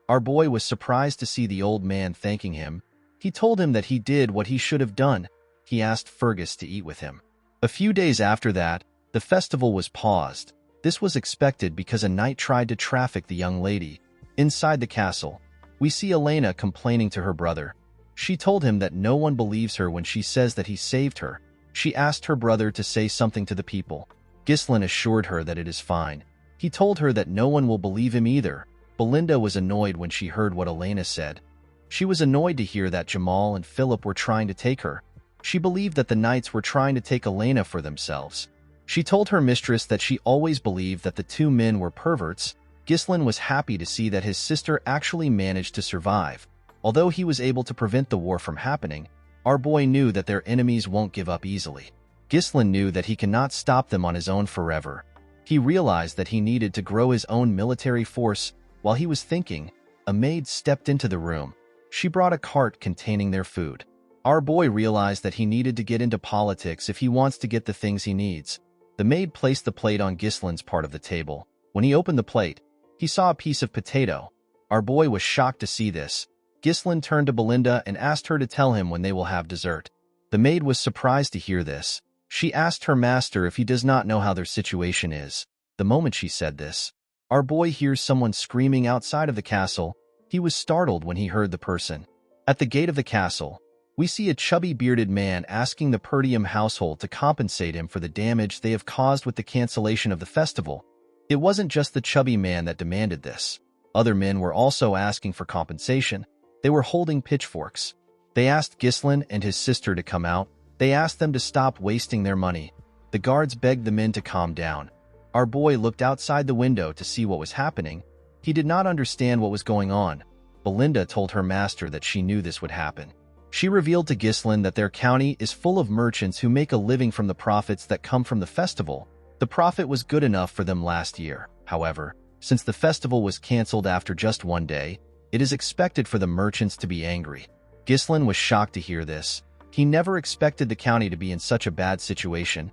Our boy was surprised to see the old man thanking him. He told him that he did what he should have done. He asked Fergus to eat with him. A few days after that, the festival was paused. This was expected because a knight tried to traffic the young lady. Inside the castle, we see Elena complaining to her brother. She told him that no one believes her when she says that he saved her. She asked her brother to say something to the people. Ghislain assured her that it is fine. He told her that no one will believe him either. Belinda was annoyed when she heard what Elena said. She was annoyed to hear that Jamal and Philip were trying to take her. She believed that the knights were trying to take Elena for themselves. She told her mistress that she always believed that the two men were perverts. Ghislain was happy to see that his sister actually managed to survive. Although he was able to prevent the war from happening, our boy knew that their enemies won't give up easily. Ghislain knew that he cannot stop them on his own forever. He realized that he needed to grow his own military force. While he was thinking, a maid stepped into the room. She brought a cart containing their food. Our boy realized that he needed to get into politics if he wants to get the things he needs. The maid placed the plate on Ghislain's part of the table. When he opened the plate, he saw a piece of potato. Our boy was shocked to see this. Ghislain turned to Belinda and asked her to tell him when they will have dessert. The maid was surprised to hear this. She asked her master if he does not know how their situation is. The moment she said this, our boy hears someone screaming outside of the castle. He was startled when he heard the person. At the gate of the castle, we see a chubby bearded man asking the Perdium household to compensate him for the damage they have caused with the cancellation of the festival. It wasn't just the chubby man that demanded this. Other men were also asking for compensation. They were holding pitchforks. They asked Ghislain and his sister to come out. They asked them to stop wasting their money. The guards begged the men to calm down. Our boy looked outside the window to see what was happening. He did not understand what was going on. Belinda told her master that she knew this would happen. She revealed to Ghislain that their county is full of merchants who make a living from the profits that come from the festival. The profit was good enough for them last year. However, since the festival was cancelled after just one day, it is expected for the merchants to be angry. Ghislain was shocked to hear this. He never expected the county to be in such a bad situation.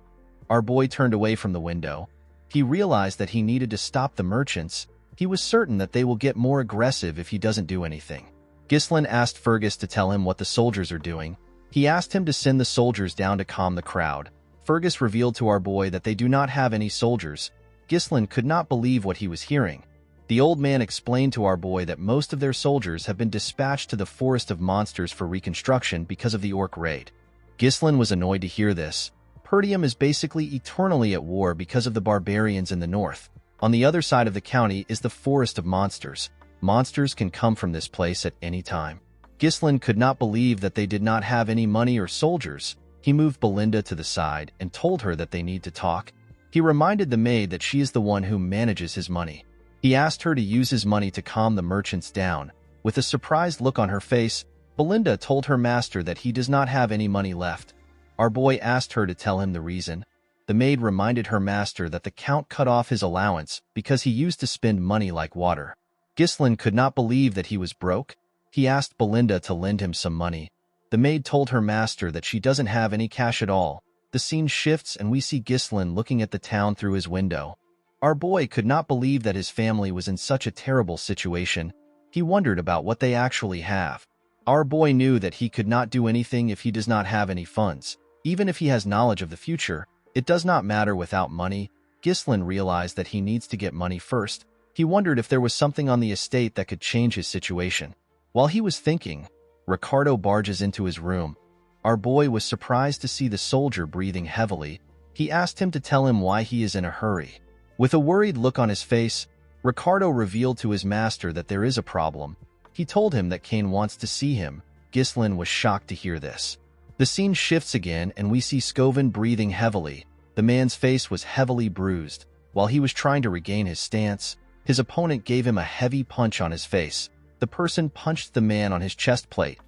Our boy turned away from the window. He realized that he needed to stop the merchants. He was certain that they will get more aggressive if he doesn't do anything. Ghislain asked Fergus to tell him what the soldiers are doing. He asked him to send the soldiers down to calm the crowd. Fergus revealed to our boy that they do not have any soldiers. Ghislain could not believe what he was hearing. The old man explained to our boy that most of their soldiers have been dispatched to the Forest of Monsters for reconstruction because of the orc raid. Ghislain was annoyed to hear this. Perdium is basically eternally at war because of the barbarians in the north. On the other side of the county is the Forest of Monsters. Monsters can come from this place at any time. Ghislain could not believe that they did not have any money or soldiers. He moved Belinda to the side and told her that they need to talk. He reminded the maid that she is the one who manages his money. He asked her to use his money to calm the merchants down. With a surprised look on her face, Belinda told her master that he does not have any money left. Our boy asked her to tell him the reason. The maid reminded her master that the count cut off his allowance because he used to spend money like water. Ghislain could not believe that he was broke. He asked Belinda to lend him some money. The maid told her master that she doesn't have any cash at all. The scene shifts and we see Ghislain looking at the town through his window. Our boy could not believe that his family was in such a terrible situation. He wondered about what they actually have. Our boy knew that he could not do anything if he does not have any funds. Even if he has knowledge of the future, it does not matter without money. Ghislain realized that he needs to get money first. He wondered if there was something on the estate that could change his situation. While he was thinking, Ricardo barges into his room. Our boy was surprised to see the soldier breathing heavily. He asked him to tell him why he is in a hurry. With a worried look on his face, Ricardo revealed to his master that there is a problem. He told him that Kane wants to see him. Ghislain was shocked to hear this. The scene shifts again and we see Scoven breathing heavily. The man's face was heavily bruised. While he was trying to regain his stance, his opponent gave him a heavy punch on his face. The person punched the man on his chest plate.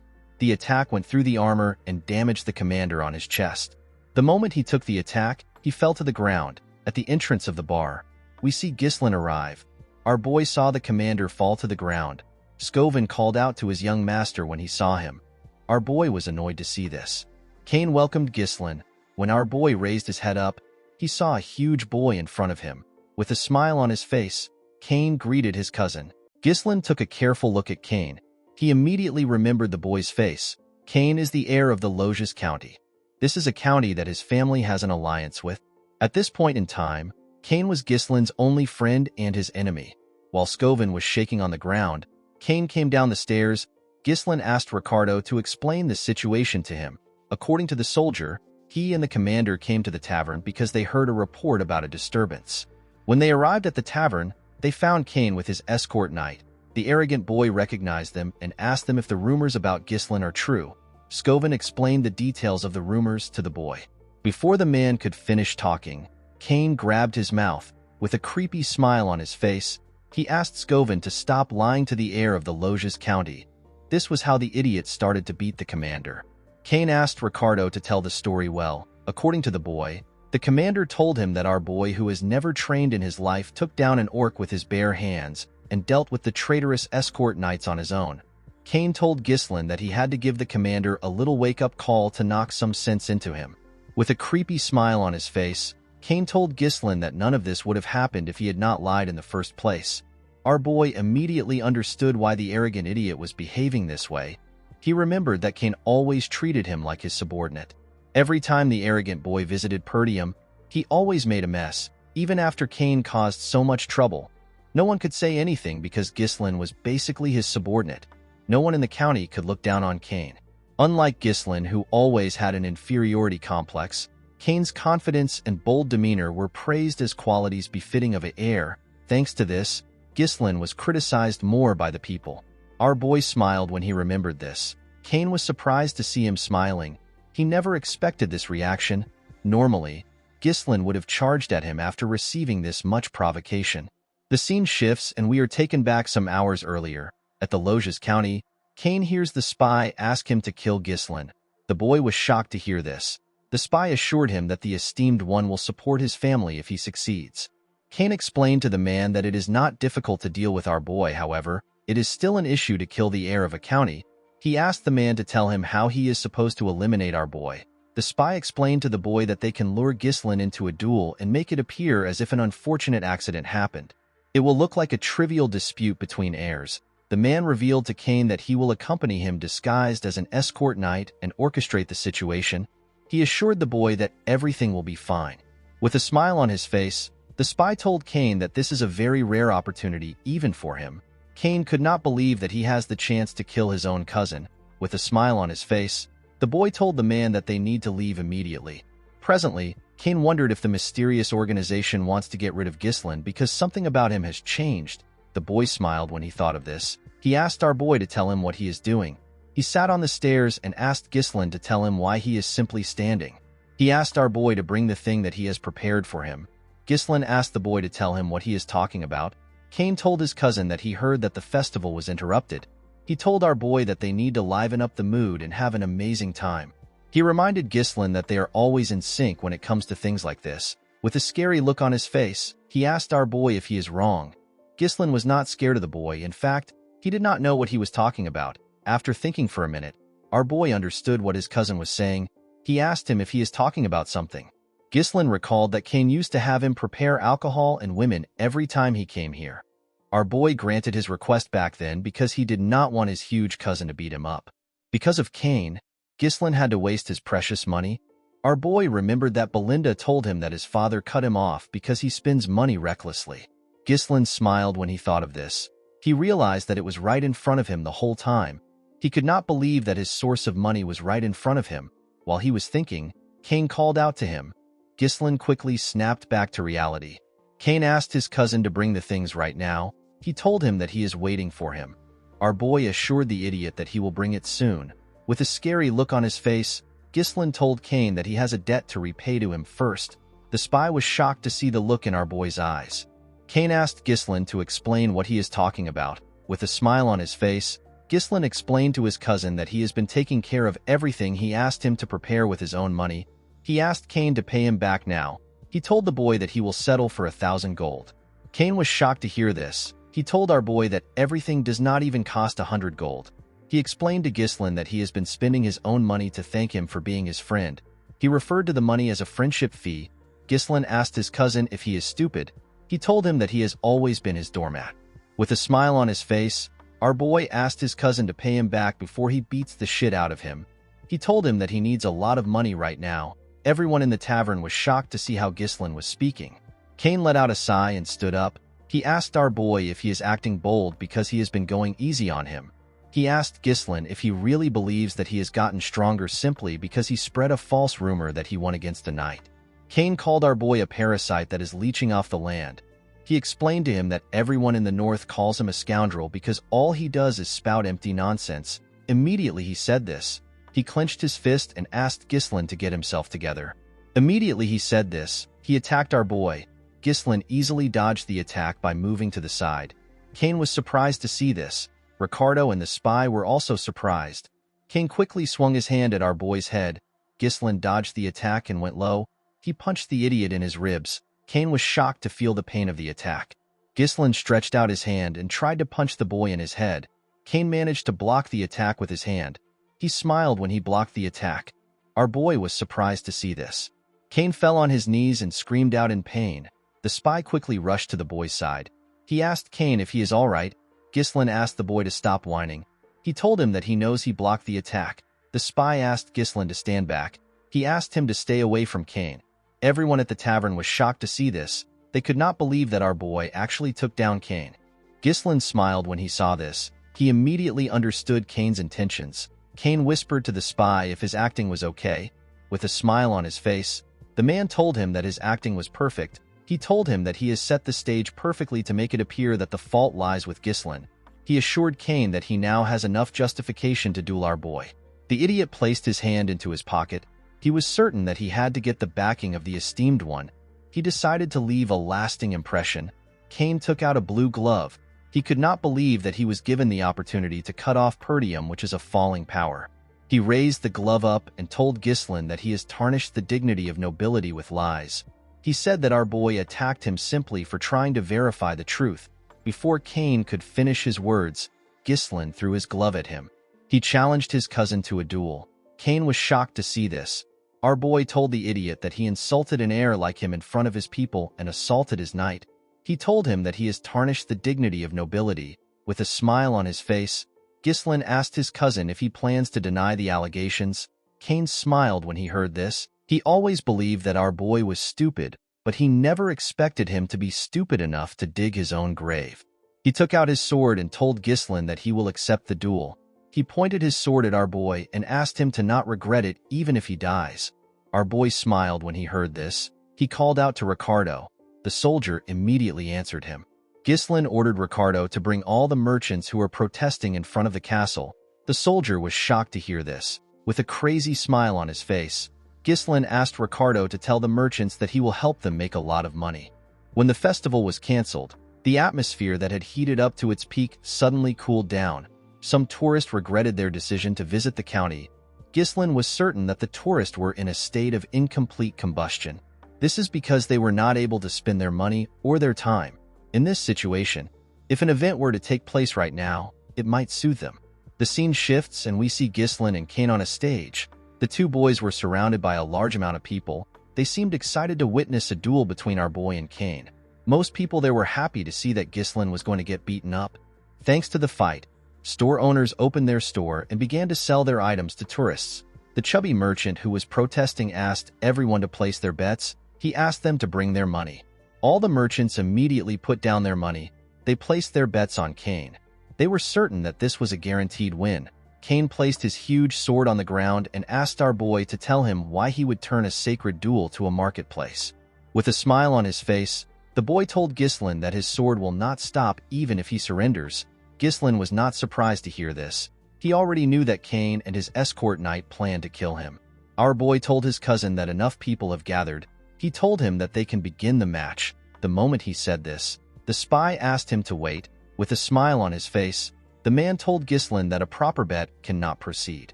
The attack went through the armor and damaged the commander on his chest. The moment he took the attack, he fell to the ground. At the entrance of the bar, we see Ghislain arrive. Our boy saw the commander fall to the ground. Scovin called out to his young master when he saw him. Our boy was annoyed to see this. Cain welcomed Ghislain. When our boy raised his head up, he saw a huge boy in front of him. With a smile on his face, Cain greeted his cousin. Ghislain took a careful look at Cain. He immediately remembered the boy's face. Cain is the heir of the Loges County. This is a county that his family has an alliance with. At this point in time, Cain was Ghislain's only friend and his enemy. While Scovin was shaking on the ground, Cain came down the stairs. Ghislain asked Ricardo to explain the situation to him. According to the soldier, he and the commander came to the tavern because they heard a report about a disturbance. When they arrived at the tavern, they found Cain with his escort knight. The arrogant boy recognized them and asked them if the rumors about Ghislain are true. Scovin explained the details of the rumors to the boy. Before the man could finish talking, Cain grabbed his mouth. With a creepy smile on his face, he asked Scovin to stop lying to the heir of the Loges County. This was how the idiot started to beat the commander. Cain asked Ricardo to tell the story well. According to the boy, the commander told him that our boy, who has never trained in his life, took down an orc with his bare hands and dealt with the traitorous escort knights on his own. Cain told Ghislain that he had to give the commander a little wake-up call to knock some sense into him. With a creepy smile on his face, Cain told Ghislain that none of this would have happened if he had not lied in the first place. Our boy immediately understood why the arrogant idiot was behaving this way. He remembered that Cain always treated him like his subordinate. Every time the arrogant boy visited Perdium, he always made a mess, even after Cain caused so much trouble. No one could say anything because Ghislain was basically his subordinate. No one in the county could look down on Cain. Unlike Ghislain, who always had an inferiority complex, Cain's confidence and bold demeanor were praised as qualities befitting of an heir. Thanks to this, Ghislain was criticized more by the people. Our boy smiled when he remembered this. Cain was surprised to see him smiling. He never expected this reaction. Normally, Ghislain would have charged at him after receiving this much provocation. The scene shifts and we are taken back some hours earlier. At the Loges County, Cain hears the spy ask him to kill Ghislain. The boy was shocked to hear this. The spy assured him that the esteemed one will support his family if he succeeds. Cain explained to the man that it is not difficult to deal with our boy, however, it is still an issue to kill the heir of a county. He asked the man to tell him how he is supposed to eliminate our boy. The spy explained to the boy that they can lure Ghislain into a duel and make it appear as if an unfortunate accident happened. It will look like a trivial dispute between heirs. The man revealed to Cain that he will accompany him disguised as an escort knight and orchestrate the situation. He assured the boy that everything will be fine. With a smile on his face, the spy told Cain that this is a very rare opportunity even for him. Cain could not believe that he has the chance to kill his own cousin. With a smile on his face, the boy told the man that they need to leave immediately. Presently, Cain wondered if the mysterious organization wants to get rid of Ghislain because something about him has changed. The boy smiled when he thought of this. He asked our boy to tell him what he is doing. He sat on the stairs and asked Ghislain to tell him why he is simply standing. He asked our boy to bring the thing that he has prepared for him. Ghislain asked the boy to tell him what he is talking about. Cain told his cousin that he heard that the festival was interrupted. He told our boy that they need to liven up the mood and have an amazing time. He reminded Ghislain that they are always in sync when it comes to things like this. With a scary look on his face, he asked our boy if he is wrong. Ghislain was not scared of the boy. In fact, he did not know what he was talking about. After thinking for a minute, our boy understood what his cousin was saying. He asked him if he is talking about something. Ghislain recalled that Cain used to have him prepare alcohol and women every time he came here. Our boy granted his request back then because he did not want his huge cousin to beat him up. Because of Cain, Ghislain had to waste his precious money. Our boy remembered that Belinda told him that his father cut him off because he spends money recklessly. Ghislain smiled when he thought of this. He realized that it was right in front of him the whole time. He could not believe that his source of money was right in front of him. While he was thinking, Cain called out to him. Ghislain quickly snapped back to reality. Cain asked his cousin to bring the things right now. He told him that he is waiting for him. Our boy assured the idiot that he will bring it soon. With a scary look on his face, Ghislain told Cain that he has a debt to repay to him first. The spy was shocked to see the look in our boy's eyes. Cain asked Ghislain to explain what he is talking about. With a smile on his face, Gislin explained to his cousin that he has been taking care of everything he asked him to prepare with his own money. He asked Kane to pay him back now. He told the boy that he will settle for 1,000 gold. Kane was shocked to hear this. He told our boy that everything does not even cost 100 gold. He explained to Gislin that he has been spending his own money to thank him for being his friend. He referred to the money as a friendship fee. Gislin asked his cousin if he is stupid. He told him that he has always been his doormat. With a smile on his face, our boy asked his cousin to pay him back before he beats the shit out of him. He told him that he needs a lot of money right now. Everyone in the tavern was shocked to see how Gislin was speaking. Kane let out a sigh and stood up. He asked our boy if he is acting bold because he has been going easy on him. He asked Gislin if he really believes that he has gotten stronger simply because he spread a false rumor that he won against a knight. Kane called our boy a parasite that is leeching off the land. He explained to him that everyone in the north calls him a scoundrel because all he does is spout empty nonsense. Immediately he said this, he clenched his fist and asked Gislin to get himself together. Immediately he said this, he attacked our boy. Gislin easily dodged the attack by moving to the side. Kane was surprised to see this. Ricardo and the spy were also surprised. Kane quickly swung his hand at our boy's head. Gislin dodged the attack and went low. He punched the idiot in his ribs. Kane was shocked to feel the pain of the attack. Gislin stretched out his hand and tried to punch the boy in his head. Kane managed to block the attack with his hand. He smiled when he blocked the attack. Our boy was surprised to see this. Kane fell on his knees and screamed out in pain. The spy quickly rushed to the boy's side. He asked Kane if he is all right. Gislin asked the boy to stop whining. He told him that he knows he blocked the attack. The spy asked Gislin to stand back. He asked him to stay away from Kane. Everyone at the tavern was shocked to see this. They could not believe that our boy actually took down Kane. Gislin smiled when he saw this. He immediately understood Kane's intentions. Kane whispered to the spy if his acting was okay. With a smile on his face, the man told him that his acting was perfect. He told him that he has set the stage perfectly to make it appear that the fault lies with Gislin. He assured Kane that he now has enough justification to duel our boy. The idiot placed his hand into his pocket. He was certain that he had to get the backing of the esteemed one. He decided to leave a lasting impression. Kane took out a blue glove. He could not believe that he was given the opportunity to cut off Perdium, which is a falling power. He raised the glove up and told Gislin that he has tarnished the dignity of nobility with lies. He said that our boy attacked him simply for trying to verify the truth. Before Kane could finish his words, Gislin threw his glove at him. He challenged his cousin to a duel. Kane was shocked to see this. Our boy told the idiot that he insulted an heir like him in front of his people and assaulted his knight. He told him that he has tarnished the dignity of nobility. With a smile on his face, Gislin asked his cousin if he plans to deny the allegations. Kane smiled when he heard this. He always believed that our boy was stupid, but he never expected him to be stupid enough to dig his own grave. He took out his sword and told Gislin that he will accept the duel. He pointed his sword at our boy and asked him to not regret it even if he dies. Our boy smiled when he heard this. He called out to Ricardo. The soldier immediately answered him. Gislin ordered Ricardo to bring all the merchants who were protesting in front of the castle. The soldier was shocked to hear this. With a crazy smile on his face, Gislin asked Ricardo to tell the merchants that he will help them make a lot of money. When the festival was canceled, the atmosphere that had heated up to its peak suddenly cooled down. Some tourists regretted their decision to visit the county. Gislin was certain that the tourists were in a state of incomplete combustion. This is because they were not able to spend their money or their time. In this situation, if an event were to take place right now, it might soothe them. The scene shifts and we see Gislin and Kane on a stage. The two boys were surrounded by a large amount of people. They seemed excited to witness a duel between our boy and Kane. Most people there were happy to see that Gislin was going to get beaten up. Thanks to the fight, store owners opened their store and began to sell their items to tourists. The chubby merchant who was protesting asked everyone to place their bets. He asked them to bring their money. All the merchants immediately put down their money. They placed their bets on Kane. They were certain that this was a guaranteed win. Kane placed his huge sword on the ground and asked our boy to tell him why he would turn a sacred duel to a marketplace. With a smile on his face, the boy told Gislin that his sword will not stop even if he surrenders. Gislin was not surprised to hear this. He already knew that Kane and his escort knight planned to kill him. Our boy told his cousin that enough people have gathered. He told him that they can begin the match. The moment he said this, the spy asked him to wait. With a smile on his face, The man told Ghislain that a proper bet cannot proceed.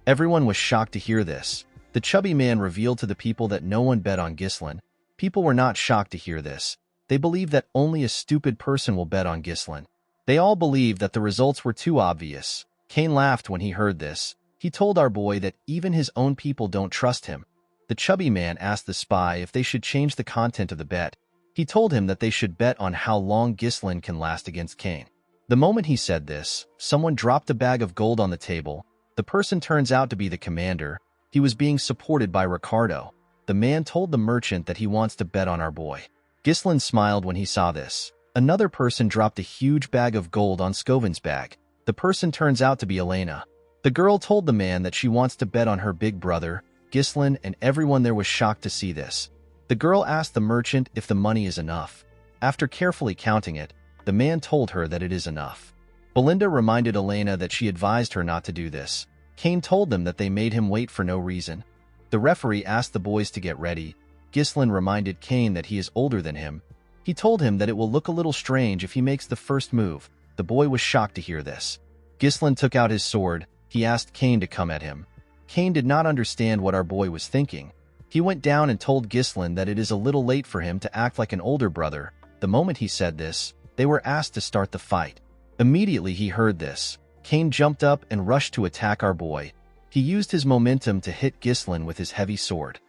Everyone was shocked to hear this. The chubby man revealed to the people that no one bet on Ghislain. People were not shocked to hear this. They believed that only a stupid person will bet on Ghislain. They all believed that the results were too obvious. Cain laughed when he heard this. He told our boy that even his own people don't trust him. The chubby man asked the spy if they should change the content of the bet. He told him that they should bet on how long Ghislain can last against Cain. The moment he said this, someone dropped a bag of gold on the table. The person turns out to be the commander. He was being supported by Ricardo. The man told the merchant that he wants to bet on our boy. Ghislain smiled when he saw this. Another person dropped a huge bag of gold on Scovin's bag. The person turns out to be Elena. The girl told the man that she wants to bet on her big brother. Ghislain and everyone there was shocked to see this. The girl asked the merchant if the money is enough. After carefully counting it, the man told her that it is enough. Belinda reminded Elena that she advised her not to do this. Cain told them that they made him wait for no reason. The referee asked the boys to get ready. Ghislain reminded Cain that he is older than him. He told him that it will look a little strange if he makes the first move. The boy was shocked to hear this. Ghislain took out his sword. He asked Cain to come at him. Cain did not understand what our boy was thinking. He went down and told Ghislain that it is a little late for him to act like an older brother. The moment he said this, they were asked to start the fight. Immediately he heard this. Cain jumped up and rushed to attack our boy. He used his momentum to hit Ghislain with his heavy sword.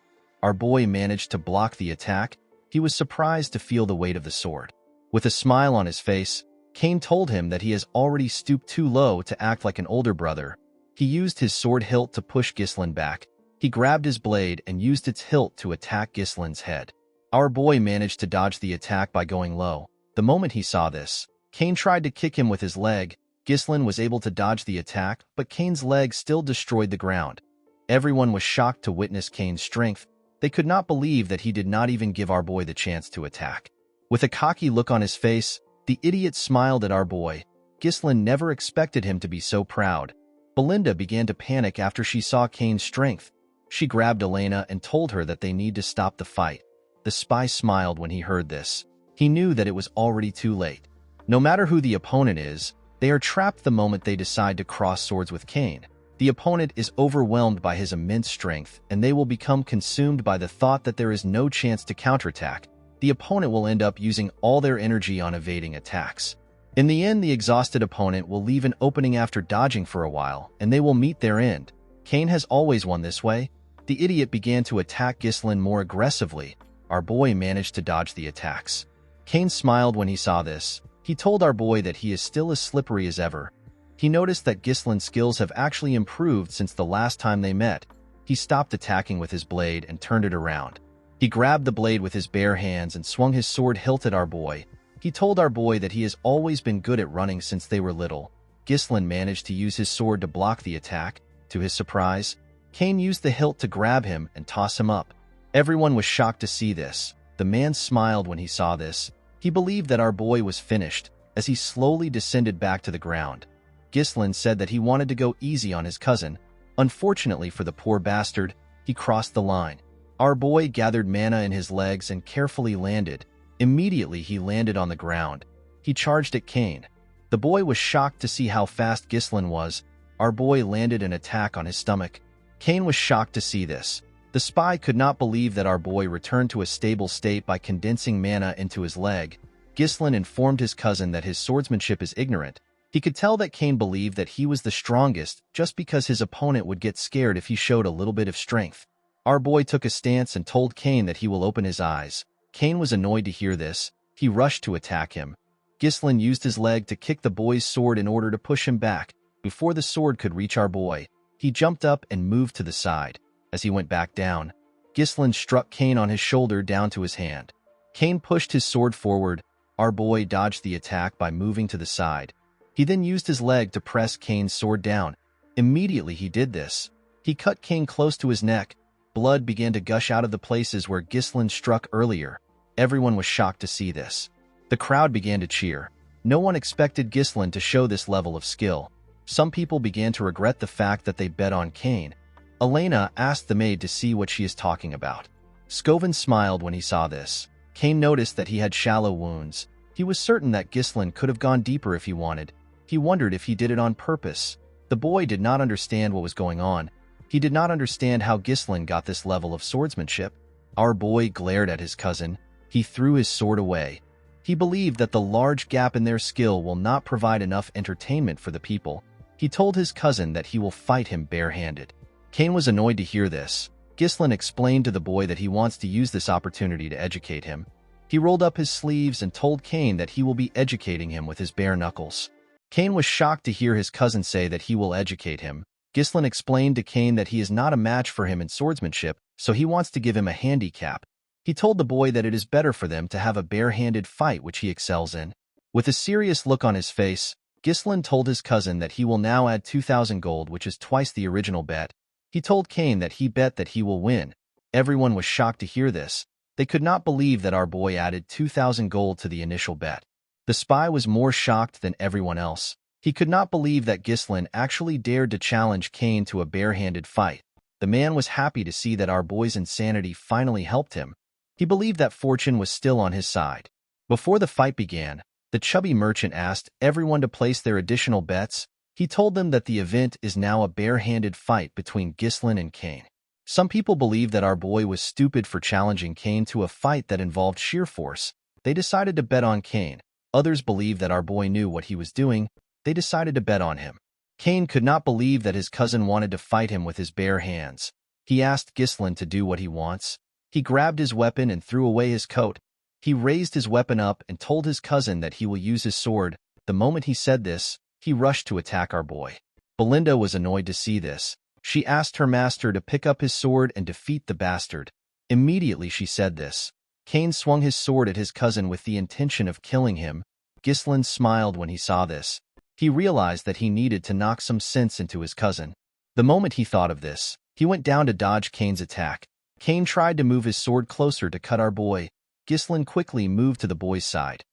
Our boy managed to block the attack. He was surprised to feel the weight of the sword. With a smile on his face, Cain told him that he has already stooped too low to act like an older brother. He used his sword hilt to push Ghislain back. He grabbed his blade and used its hilt to attack Ghislain's head. Our boy managed to dodge the attack by going low. The moment he saw this, Cain tried to kick him with his leg. Ghislain was able to dodge the attack, but Cain's leg still destroyed the ground. Everyone was shocked to witness Cain's strength. They could not believe that he did not even give our boy the chance to attack. With a cocky look on his face, the idiot smiled at our boy. Ghislain never expected him to be so proud. Belinda began to panic after she saw Cain's strength. She grabbed Elena and told her that they need to stop the fight. The spy smiled when he heard this. He knew that it was already too late. No matter who the opponent is, they are trapped the moment they decide to cross swords with Cain. The opponent is overwhelmed by his immense strength, and they will become consumed by the thought that there is no chance to counterattack. The opponent will end up using all their energy on evading attacks. In the end, the exhausted opponent will leave an opening after dodging for a while, and they will meet their end. Cain has always won this way. The idiot began to attack Ghislain more aggressively. Our boy managed to dodge the attacks. Cain smiled when he saw this. He told our boy that he is still as slippery as ever. He noticed that Ghislain's skills have actually improved since the last time they met. He stopped attacking with his blade and turned it around. He grabbed the blade with his bare hands and swung his sword hilt at our boy. He told our boy that he has always been good at running since they were little. Ghislain managed to use his sword to block the attack. To his surprise, Cain used the hilt to grab him and toss him up. Everyone was shocked to see this. The man smiled when he saw this. He believed that our boy was finished as he slowly descended back to the ground. Ghislain said that he wanted to go easy on his cousin. Unfortunately for the poor bastard, he crossed the line. Our boy gathered mana in his legs and carefully landed. Immediately he landed on the ground. He charged at Cain. The boy was shocked to see how fast Ghislain was. Our boy landed an attack on his stomach. Cain was shocked to see this. The spy could not believe that our boy returned to a stable state by condensing mana into his leg. Ghislain informed his cousin that his swordsmanship is ignorant. He could tell that Cain believed that he was the strongest just because his opponent would get scared if he showed a little bit of strength. Our boy took a stance and told Cain that he will open his eyes. Cain was annoyed to hear this. He rushed to attack him. Ghislain used his leg to kick the boy's sword in order to push him back. Before the sword could reach our boy, he jumped up and moved to the side. As he went back down, Ghislain struck Cain on his shoulder down to his hand. Cain pushed his sword forward. Our boy dodged the attack by moving to the side. He then used his leg to press Cain's sword down. Immediately he did this. He cut Cain close to his neck. Blood began to gush out of the places where Ghislain struck earlier. Everyone was shocked to see this. The crowd began to cheer. No one expected Ghislain to show this level of skill. Some people began to regret the fact that they bet on Cain. Elena asked the maid to see what she is talking about. Scovin smiled when he saw this. Cain noticed that he had shallow wounds. He was certain that Ghislain could have gone deeper if he wanted. He wondered if he did it on purpose. The boy did not understand what was going on. He did not understand how Ghislain got this level of swordsmanship. Our boy glared at his cousin. He threw his sword away. He believed that the large gap in their skill will not provide enough entertainment for the people. He told his cousin that he will fight him barehanded. Cain was annoyed to hear this. Ghislain explained to the boy that he wants to use this opportunity to educate him. He rolled up his sleeves and told Cain that he will be educating him with his bare knuckles. Cain was shocked to hear his cousin say that he will educate him. Ghislain explained to Cain that he is not a match for him in swordsmanship, so he wants to give him a handicap. He told the boy that it is better for them to have a barehanded fight which he excels in. With a serious look on his face, Ghislain told his cousin that he will now add 2,000 gold, which is twice the original bet. He told Cain that he bet that he will win. Everyone was shocked to hear this. They could not believe that our boy added 2,000 gold to the initial bet. The spy was more shocked than everyone else. He could not believe that Ghislain actually dared to challenge Cain to a barehanded fight. The man was happy to see that our boy's insanity finally helped him. He believed that fortune was still on his side. Before the fight began, the chubby merchant asked everyone to place their additional bets. He told them that the event is now a barehanded fight between Ghislain and Cain. Some people believed that our boy was stupid for challenging Cain to a fight that involved sheer force. They decided to bet on Cain. Others believed that our boy knew what he was doing. They decided to bet on him. Cain could not believe that his cousin wanted to fight him with his bare hands. He asked Ghislain to do what he wants. He grabbed his weapon and threw away his coat. He raised his weapon up and told his cousin that he will use his sword. The moment he said this, he rushed to attack our boy. Belinda was annoyed to see this. She asked her master to pick up his sword and defeat the bastard. Immediately she said this. Cain swung his sword at his cousin with the intention of killing him. Ghislain smiled when he saw this. He realized that he needed to knock some sense into his cousin. The moment he thought of this, he went down to dodge Cain's attack. Cain tried to move his sword closer to cut our boy. Ghislain quickly moved to the boy's side.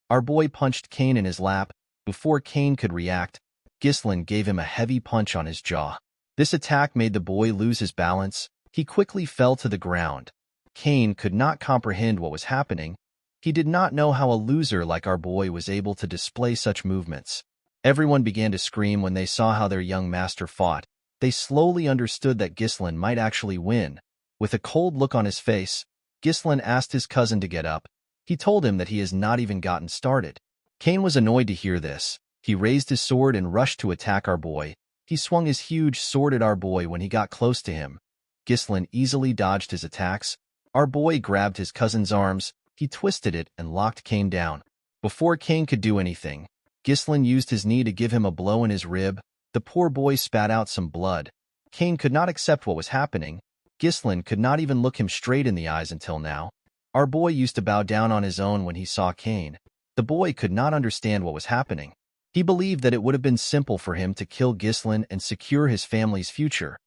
Our boy punched Cain in his lap. Before Cain could react, Ghislain gave him a heavy punch on his jaw. This attack made the boy lose his balance. He quickly fell to the ground. Cain could not comprehend what was happening. He did not know how a loser like our boy was able to display such movements. Everyone began to scream when they saw how their young master fought. They slowly understood that Ghislain might actually win. With a cold look on his face, Ghislain asked his cousin to get up. He told him that he has not even gotten started. Cain was annoyed to hear this. He raised his sword and rushed to attack our boy. He swung his huge sword at our boy when he got close to him. Ghislain easily dodged his attacks. Our boy grabbed his cousin's arms. He twisted it and locked Cain down. Before Cain could do anything, Ghislain used his knee to give him a blow in his rib. The poor boy spat out some blood. Cain could not accept what was happening. Ghislain could not even look him straight in the eyes until now. Our boy used to bow down on his own when he saw Cain. The boy could not understand what was happening. He believed that it would have been simple for him to kill Ghislain and secure his family's future.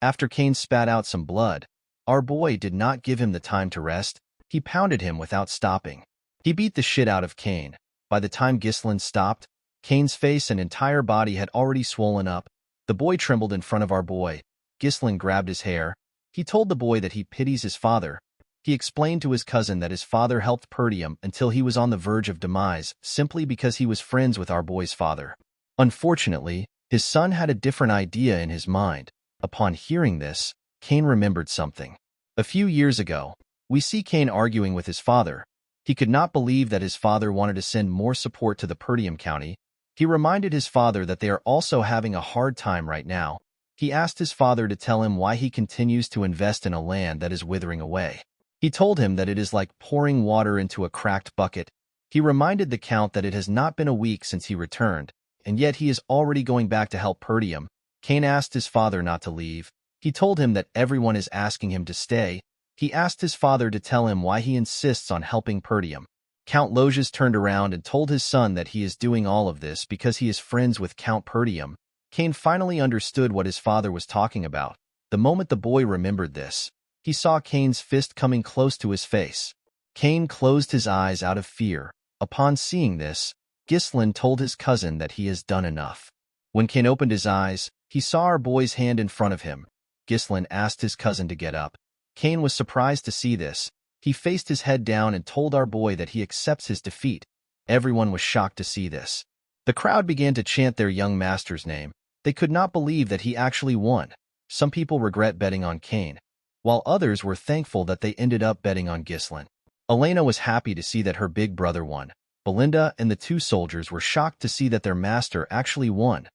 After Cain spat out some blood, our boy did not give him the time to rest. He pounded him without stopping. He beat the shit out of Cain. By the time Ghislain stopped, Cain's face and entire body had already swollen up. The boy trembled in front of our boy. Ghislain grabbed his hair. He told the boy that he pities his father. He explained to his cousin that his father helped Perdium until he was on the verge of demise simply because he was friends with our boy's father. Unfortunately, his son had a different idea in his mind. Upon hearing this, Cain remembered something. A few years ago, we see Cain arguing with his father. He could not believe that his father wanted to send more support to the Perdium County. He reminded his father that they are also having a hard time right now. He asked his father to tell him why he continues to invest in a land that is withering away. He told him that it is like pouring water into a cracked bucket. He reminded the Count that it has not been a week since he returned, and yet he is already going back to help Perdium. Cain asked his father not to leave. He told him that everyone is asking him to stay. He asked his father to tell him why he insists on helping Perdium. Count Loges turned around and told his son that he is doing all of this because he is friends with Count Perdium. Cain finally understood what his father was talking about. The moment the boy remembered this, he saw Cain's fist coming close to his face. Cain closed his eyes out of fear. Upon seeing this, Ghislain told his cousin that he has done enough. When Cain opened his eyes, he saw our boy's hand in front of him. Ghislain asked his cousin to get up. Cain was surprised to see this. He faced his head down and told our boy that he accepts his defeat. Everyone was shocked to see this. The crowd began to chant their young master's name. They could not believe that he actually won. Some people regret betting on Kane, while others were thankful that they ended up betting on Ghislaine. Elena was happy to see that her big brother won. Belinda and the two soldiers were shocked to see that their master actually won.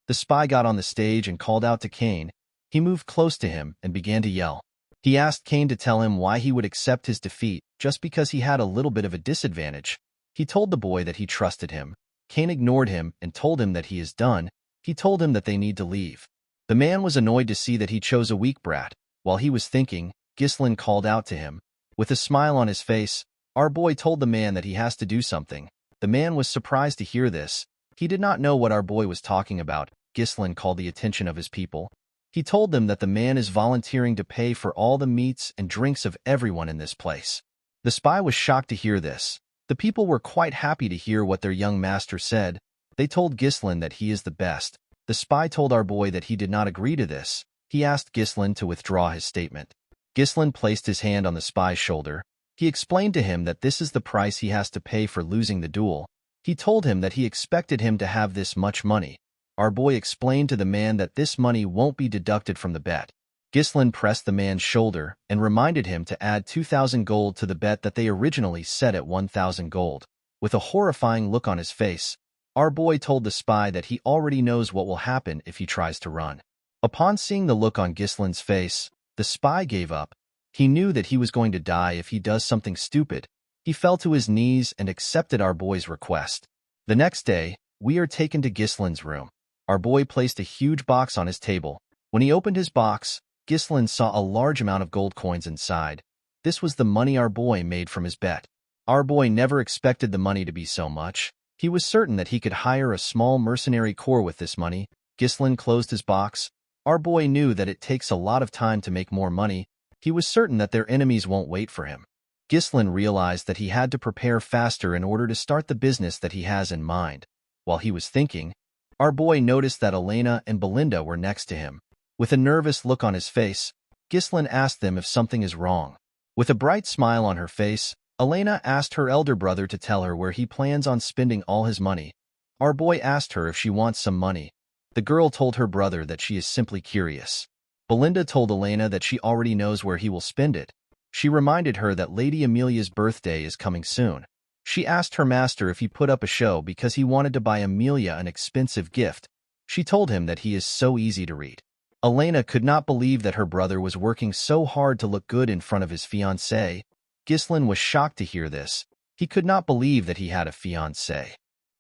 The spy got on the stage and called out to Kane. He moved close to him and began to yell. He asked Kane to tell him why he would accept his defeat just because he had a little bit of a disadvantage. He told the boy that he trusted him. Kane ignored him and told him that he is done. He told him that they need to leave. The man was annoyed to see that he chose a weak brat. While he was thinking, Ghislaine called out to him. With a smile on his face, our boy told the man that he has to do something. The man was surprised to hear this. He did not know what our boy was talking about. Ghislaine called the attention of his people. He told them that the man is volunteering to pay for all the meats and drinks of everyone in this place. The spy was shocked to hear this. The people were quite happy to hear what their young master said. They told Ghislaine that he is the best. The spy told our boy that he did not agree to this. He asked Ghislaine to withdraw his statement. Ghislaine placed his hand on the spy's shoulder. He explained to him that this is the price he has to pay for losing the duel. He told him that he expected him to have this much money. Our boy explained to the man that this money won't be deducted from the bet. Ghislaine pressed the man's shoulder and reminded him to add 2,000 gold to the bet that they originally set at 1,000 gold. With a horrifying look on his face, our boy told the spy that he already knows what will happen if he tries to run. Upon seeing the look on Ghislaine's face, the spy gave up. He knew that he was going to die if he does something stupid. He fell to his knees and accepted our boy's request. The next day, we are taken to Ghislaine's room. Our boy placed a huge box on his table. When he opened his box, Ghislaine saw a large amount of gold coins inside. This was the money our boy made from his bet. Our boy never expected the money to be so much. He was certain that he could hire a small mercenary corps with this money. Ghislaine closed his box. Our boy knew that it takes a lot of time to make more money. He was certain that their enemies won't wait for him. Ghislaine realized that he had to prepare faster in order to start the business that he has in mind. While he was thinking, our boy noticed that Elena and Belinda were next to him. With a nervous look on his face, Ghislaine asked them if something is wrong. With a bright smile on her face, Elena asked her elder brother to tell her where he plans on spending all his money. Our boy asked her if she wants some money. The girl told her brother that she is simply curious. Belinda told Elena that she already knows where he will spend it. She reminded her that Lady Amelia's birthday is coming soon. She asked her master if he put up a show because he wanted to buy Amelia an expensive gift. She told him that he is so easy to read. Elena could not believe that her brother was working so hard to look good in front of his fiancée. Ghislaine was shocked to hear this. He could not believe that he had a fiancée.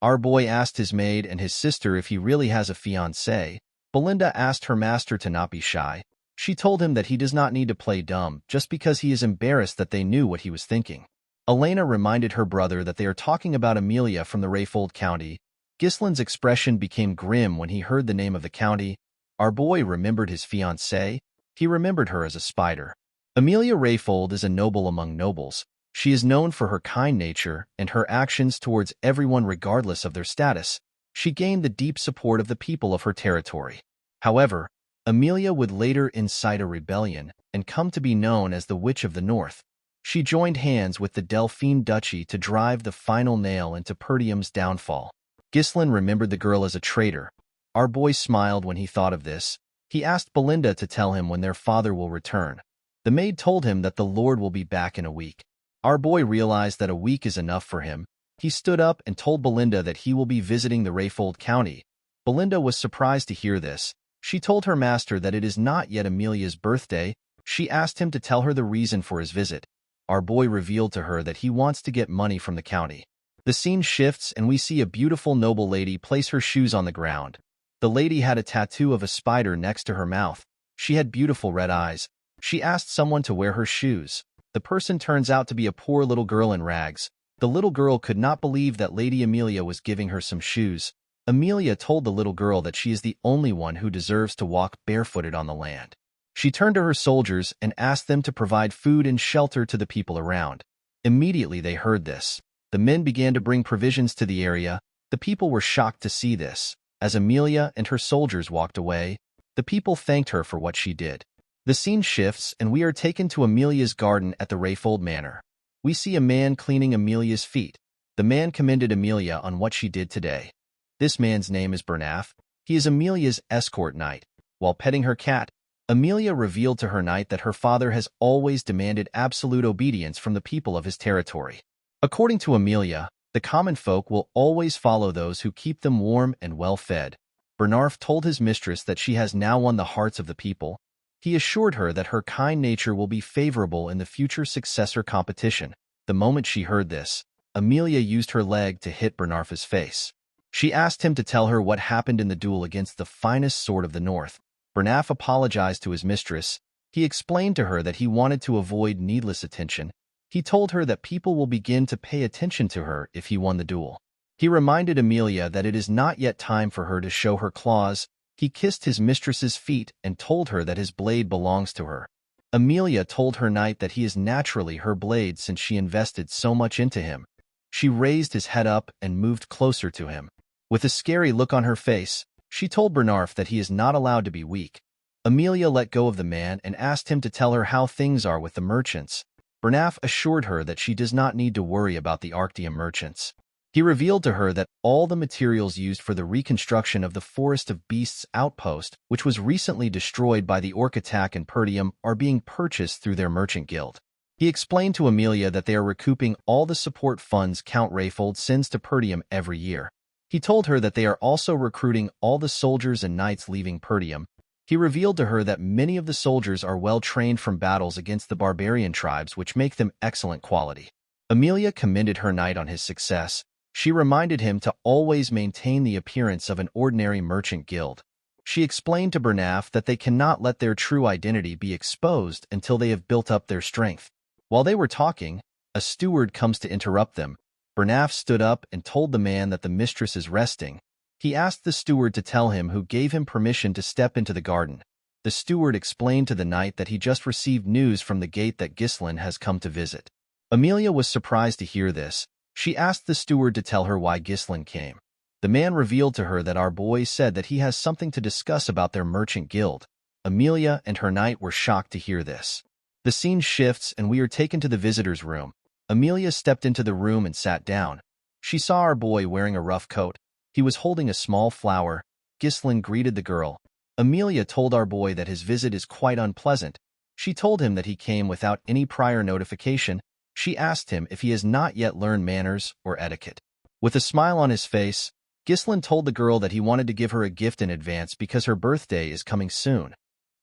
Our boy asked his maid and his sister if he really has a fiancée. Belinda asked her master to not be shy. She told him that he does not need to play dumb just because he is embarrassed that they knew what he was thinking. Elena reminded her brother that they are talking about Amelia from the Rayfold County. Ghislaine's expression became grim when he heard the name of the county. Our boy remembered his fiancée. He remembered her as a spider. Amelia Rayfold is a noble among nobles. She is known for her kind nature and her actions towards everyone regardless of their status. She gained the deep support of the people of her territory. However, Amelia would later incite a rebellion and come to be known as the Witch of the North. She joined hands with the Delphine Duchy to drive the final nail into Perdium's downfall. Ghislaine remembered the girl as a traitor. Our boy smiled when he thought of this. He asked Belinda to tell him when their father will return. The maid told him that the Lord will be back in a week. Our boy realized that a week is enough for him. He stood up and told Belinda that he will be visiting the Rayfold County. Belinda was surprised to hear this. She told her master that it is not yet Amelia's birthday. She asked him to tell her the reason for his visit. Our boy revealed to her that he wants to get money from the county. The scene shifts and we see a beautiful noble lady place her shoes on the ground. The lady had a tattoo of a spider next to her mouth. She had beautiful red eyes. She asked someone to wear her shoes. The person turns out to be a poor little girl in rags. The little girl could not believe that Lady Amelia was giving her some shoes. Amelia told the little girl that she is the only one who deserves to walk barefooted on the land. She turned to her soldiers and asked them to provide food and shelter to the people around. Immediately they heard this. The men began to bring provisions to the area. The people were shocked to see this. As Amelia and her soldiers walked away, the people thanked her for what she did. The scene shifts and we are taken to Amelia's garden at the Rayfold Manor. We see a man cleaning Amelia's feet. The man commended Amelia on what she did today. This man's name is Bernaf. He is Amelia's escort knight. While petting her cat, Amelia revealed to her knight that her father has always demanded absolute obedience from the people of his territory. According to Amelia, the common folk will always follow those who keep them warm and well-fed. Bernarf told his mistress that she has now won the hearts of the people. He assured her that her kind nature will be favorable in the future successor competition. The moment she heard this, Amelia used her leg to hit Bernarf's face. She asked him to tell her what happened in the duel against the finest sword of the north. Bernaf apologized to his mistress. He explained to her that he wanted to avoid needless attention. He told her that people will begin to pay attention to her if he won the duel. He reminded Amelia that it is not yet time for her to show her claws. He kissed his mistress's feet and told her that his blade belongs to her. Amelia told her knight that he is naturally her blade since she invested so much into him. She raised his head up and moved closer to him. With a scary look on her face, she told Bernarf that he is not allowed to be weak. Amelia let go of the man and asked him to tell her how things are with the merchants. Bernaf assured her that she does not need to worry about the Arctium merchants. He revealed to her that all the materials used for the reconstruction of the Forest of Beasts outpost, which was recently destroyed by the orc attack in Perdium, are being purchased through their merchant guild. He explained to Amelia that they are recouping all the support funds Count Rayfold sends to Perdium every year. He told her that they are also recruiting all the soldiers and knights leaving Perdium. He revealed to her that many of the soldiers are well trained from battles against the barbarian tribes, which make them excellent quality. Amelia commended her knight on his success. She reminded him to always maintain the appearance of an ordinary merchant guild. She explained to Bernaf that they cannot let their true identity be exposed until they have built up their strength. While they were talking, a steward comes to interrupt them. Bernaf stood up and told the man that the mistress is resting. He asked the steward to tell him who gave him permission to step into the garden. The steward explained to the knight that he just received news from the gate that Ghislain has come to visit. Amelia was surprised to hear this. She asked the steward to tell her why Ghislain came. The man revealed to her that our boy said that he has something to discuss about their merchant guild. Amelia and her knight were shocked to hear this. The scene shifts and we are taken to the visitor's room. Amelia stepped into the room and sat down. She saw our boy wearing a rough coat. He was holding a small flower. Ghislain greeted the girl. Amelia told our boy that his visit is quite unpleasant. She told him that he came without any prior notification. She asked him if he has not yet learned manners or etiquette. With a smile on his face, Ghislain told the girl that he wanted to give her a gift in advance because her birthday is coming soon.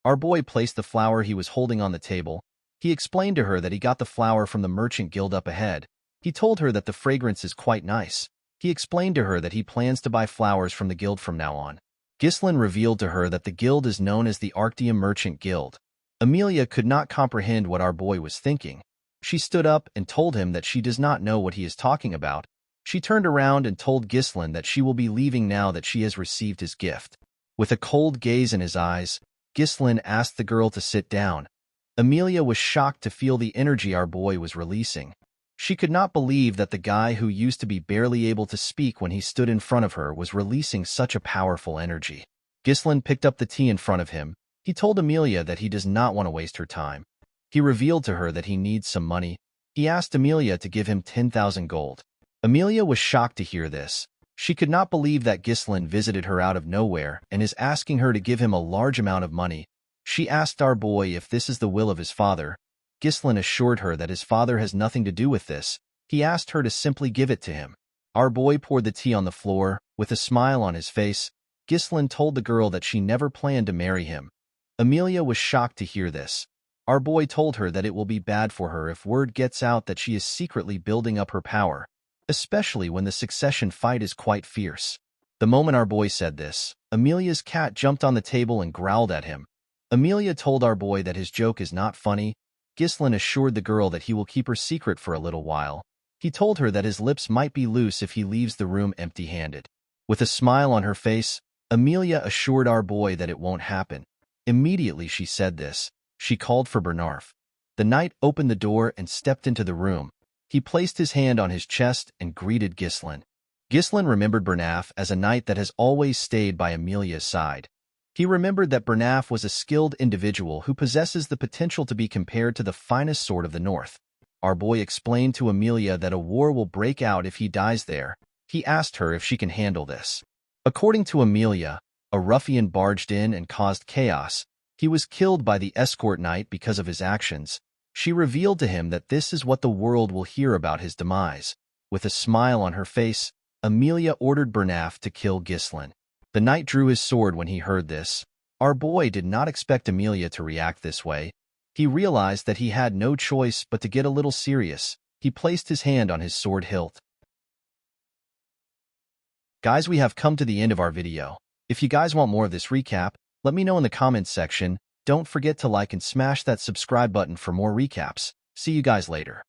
Our boy placed the flower he was holding on the table. He explained to her that he got the flower from the merchant guild up ahead. He told her that the fragrance is quite nice. He explained to her that he plans to buy flowers from the guild from now on. Ghislain revealed to her that the guild is known as the Arctium Merchant Guild. Amelia could not comprehend what our boy was thinking. She stood up and told him that she does not know what he is talking about. She turned around and told Ghislain that she will be leaving now that she has received his gift. With a cold gaze in his eyes, Ghislain asked the girl to sit down. Amelia was shocked to feel the energy our boy was releasing. She could not believe that the guy who used to be barely able to speak when he stood in front of her was releasing such a powerful energy. Ghislain picked up the tea in front of him. He told Amelia that he does not want to waste her time. He revealed to her that he needs some money. He asked Amelia to give him 10,000 gold. Amelia was shocked to hear this. She could not believe that Ghislain visited her out of nowhere and is asking her to give him a large amount of money. She asked our boy if this is the will of his father. Ghislain assured her that his father has nothing to do with this. He asked her to simply give it to him. Our boy poured the tea on the floor. With a smile on his face, Ghislain told the girl that she never planned to marry him. Amelia was shocked to hear this. Our boy told her that it will be bad for her if word gets out that she is secretly building up her power, especially when the succession fight is quite fierce. The moment our boy said this, Amelia's cat jumped on the table and growled at him. Amelia told our boy that his joke is not funny. Ghislain assured the girl that he will keep her secret for a little while. He told her that his lips might be loose if he leaves the room empty-handed. With a smile on her face, Amelia assured our boy that it won't happen. Immediately she said this, she called for Bernarf. The knight opened the door and stepped into the room. He placed his hand on his chest and greeted Ghislain. Ghislain remembered Bernaf as a knight that has always stayed by Amelia's side. He remembered that Bernaf was a skilled individual who possesses the potential to be compared to the finest sword of the north. Our boy explained to Amelia that a war will break out if he dies there. He asked her if she can handle this. According to Amelia, a ruffian barged in and caused chaos. He was killed by the escort knight because of his actions. She revealed to him that this is what the world will hear about his demise. With a smile on her face, Amelia ordered Bernaf to kill Ghislain. The knight drew his sword when he heard this. Our boy did not expect Amelia to react this way. He realized that he had no choice but to get a little serious. He placed his hand on his sword hilt. Guys, we have come to the end of our video. If you guys want more of this recap, let me know in the comments section. Don't forget to like and smash that subscribe button for more recaps. See you guys later.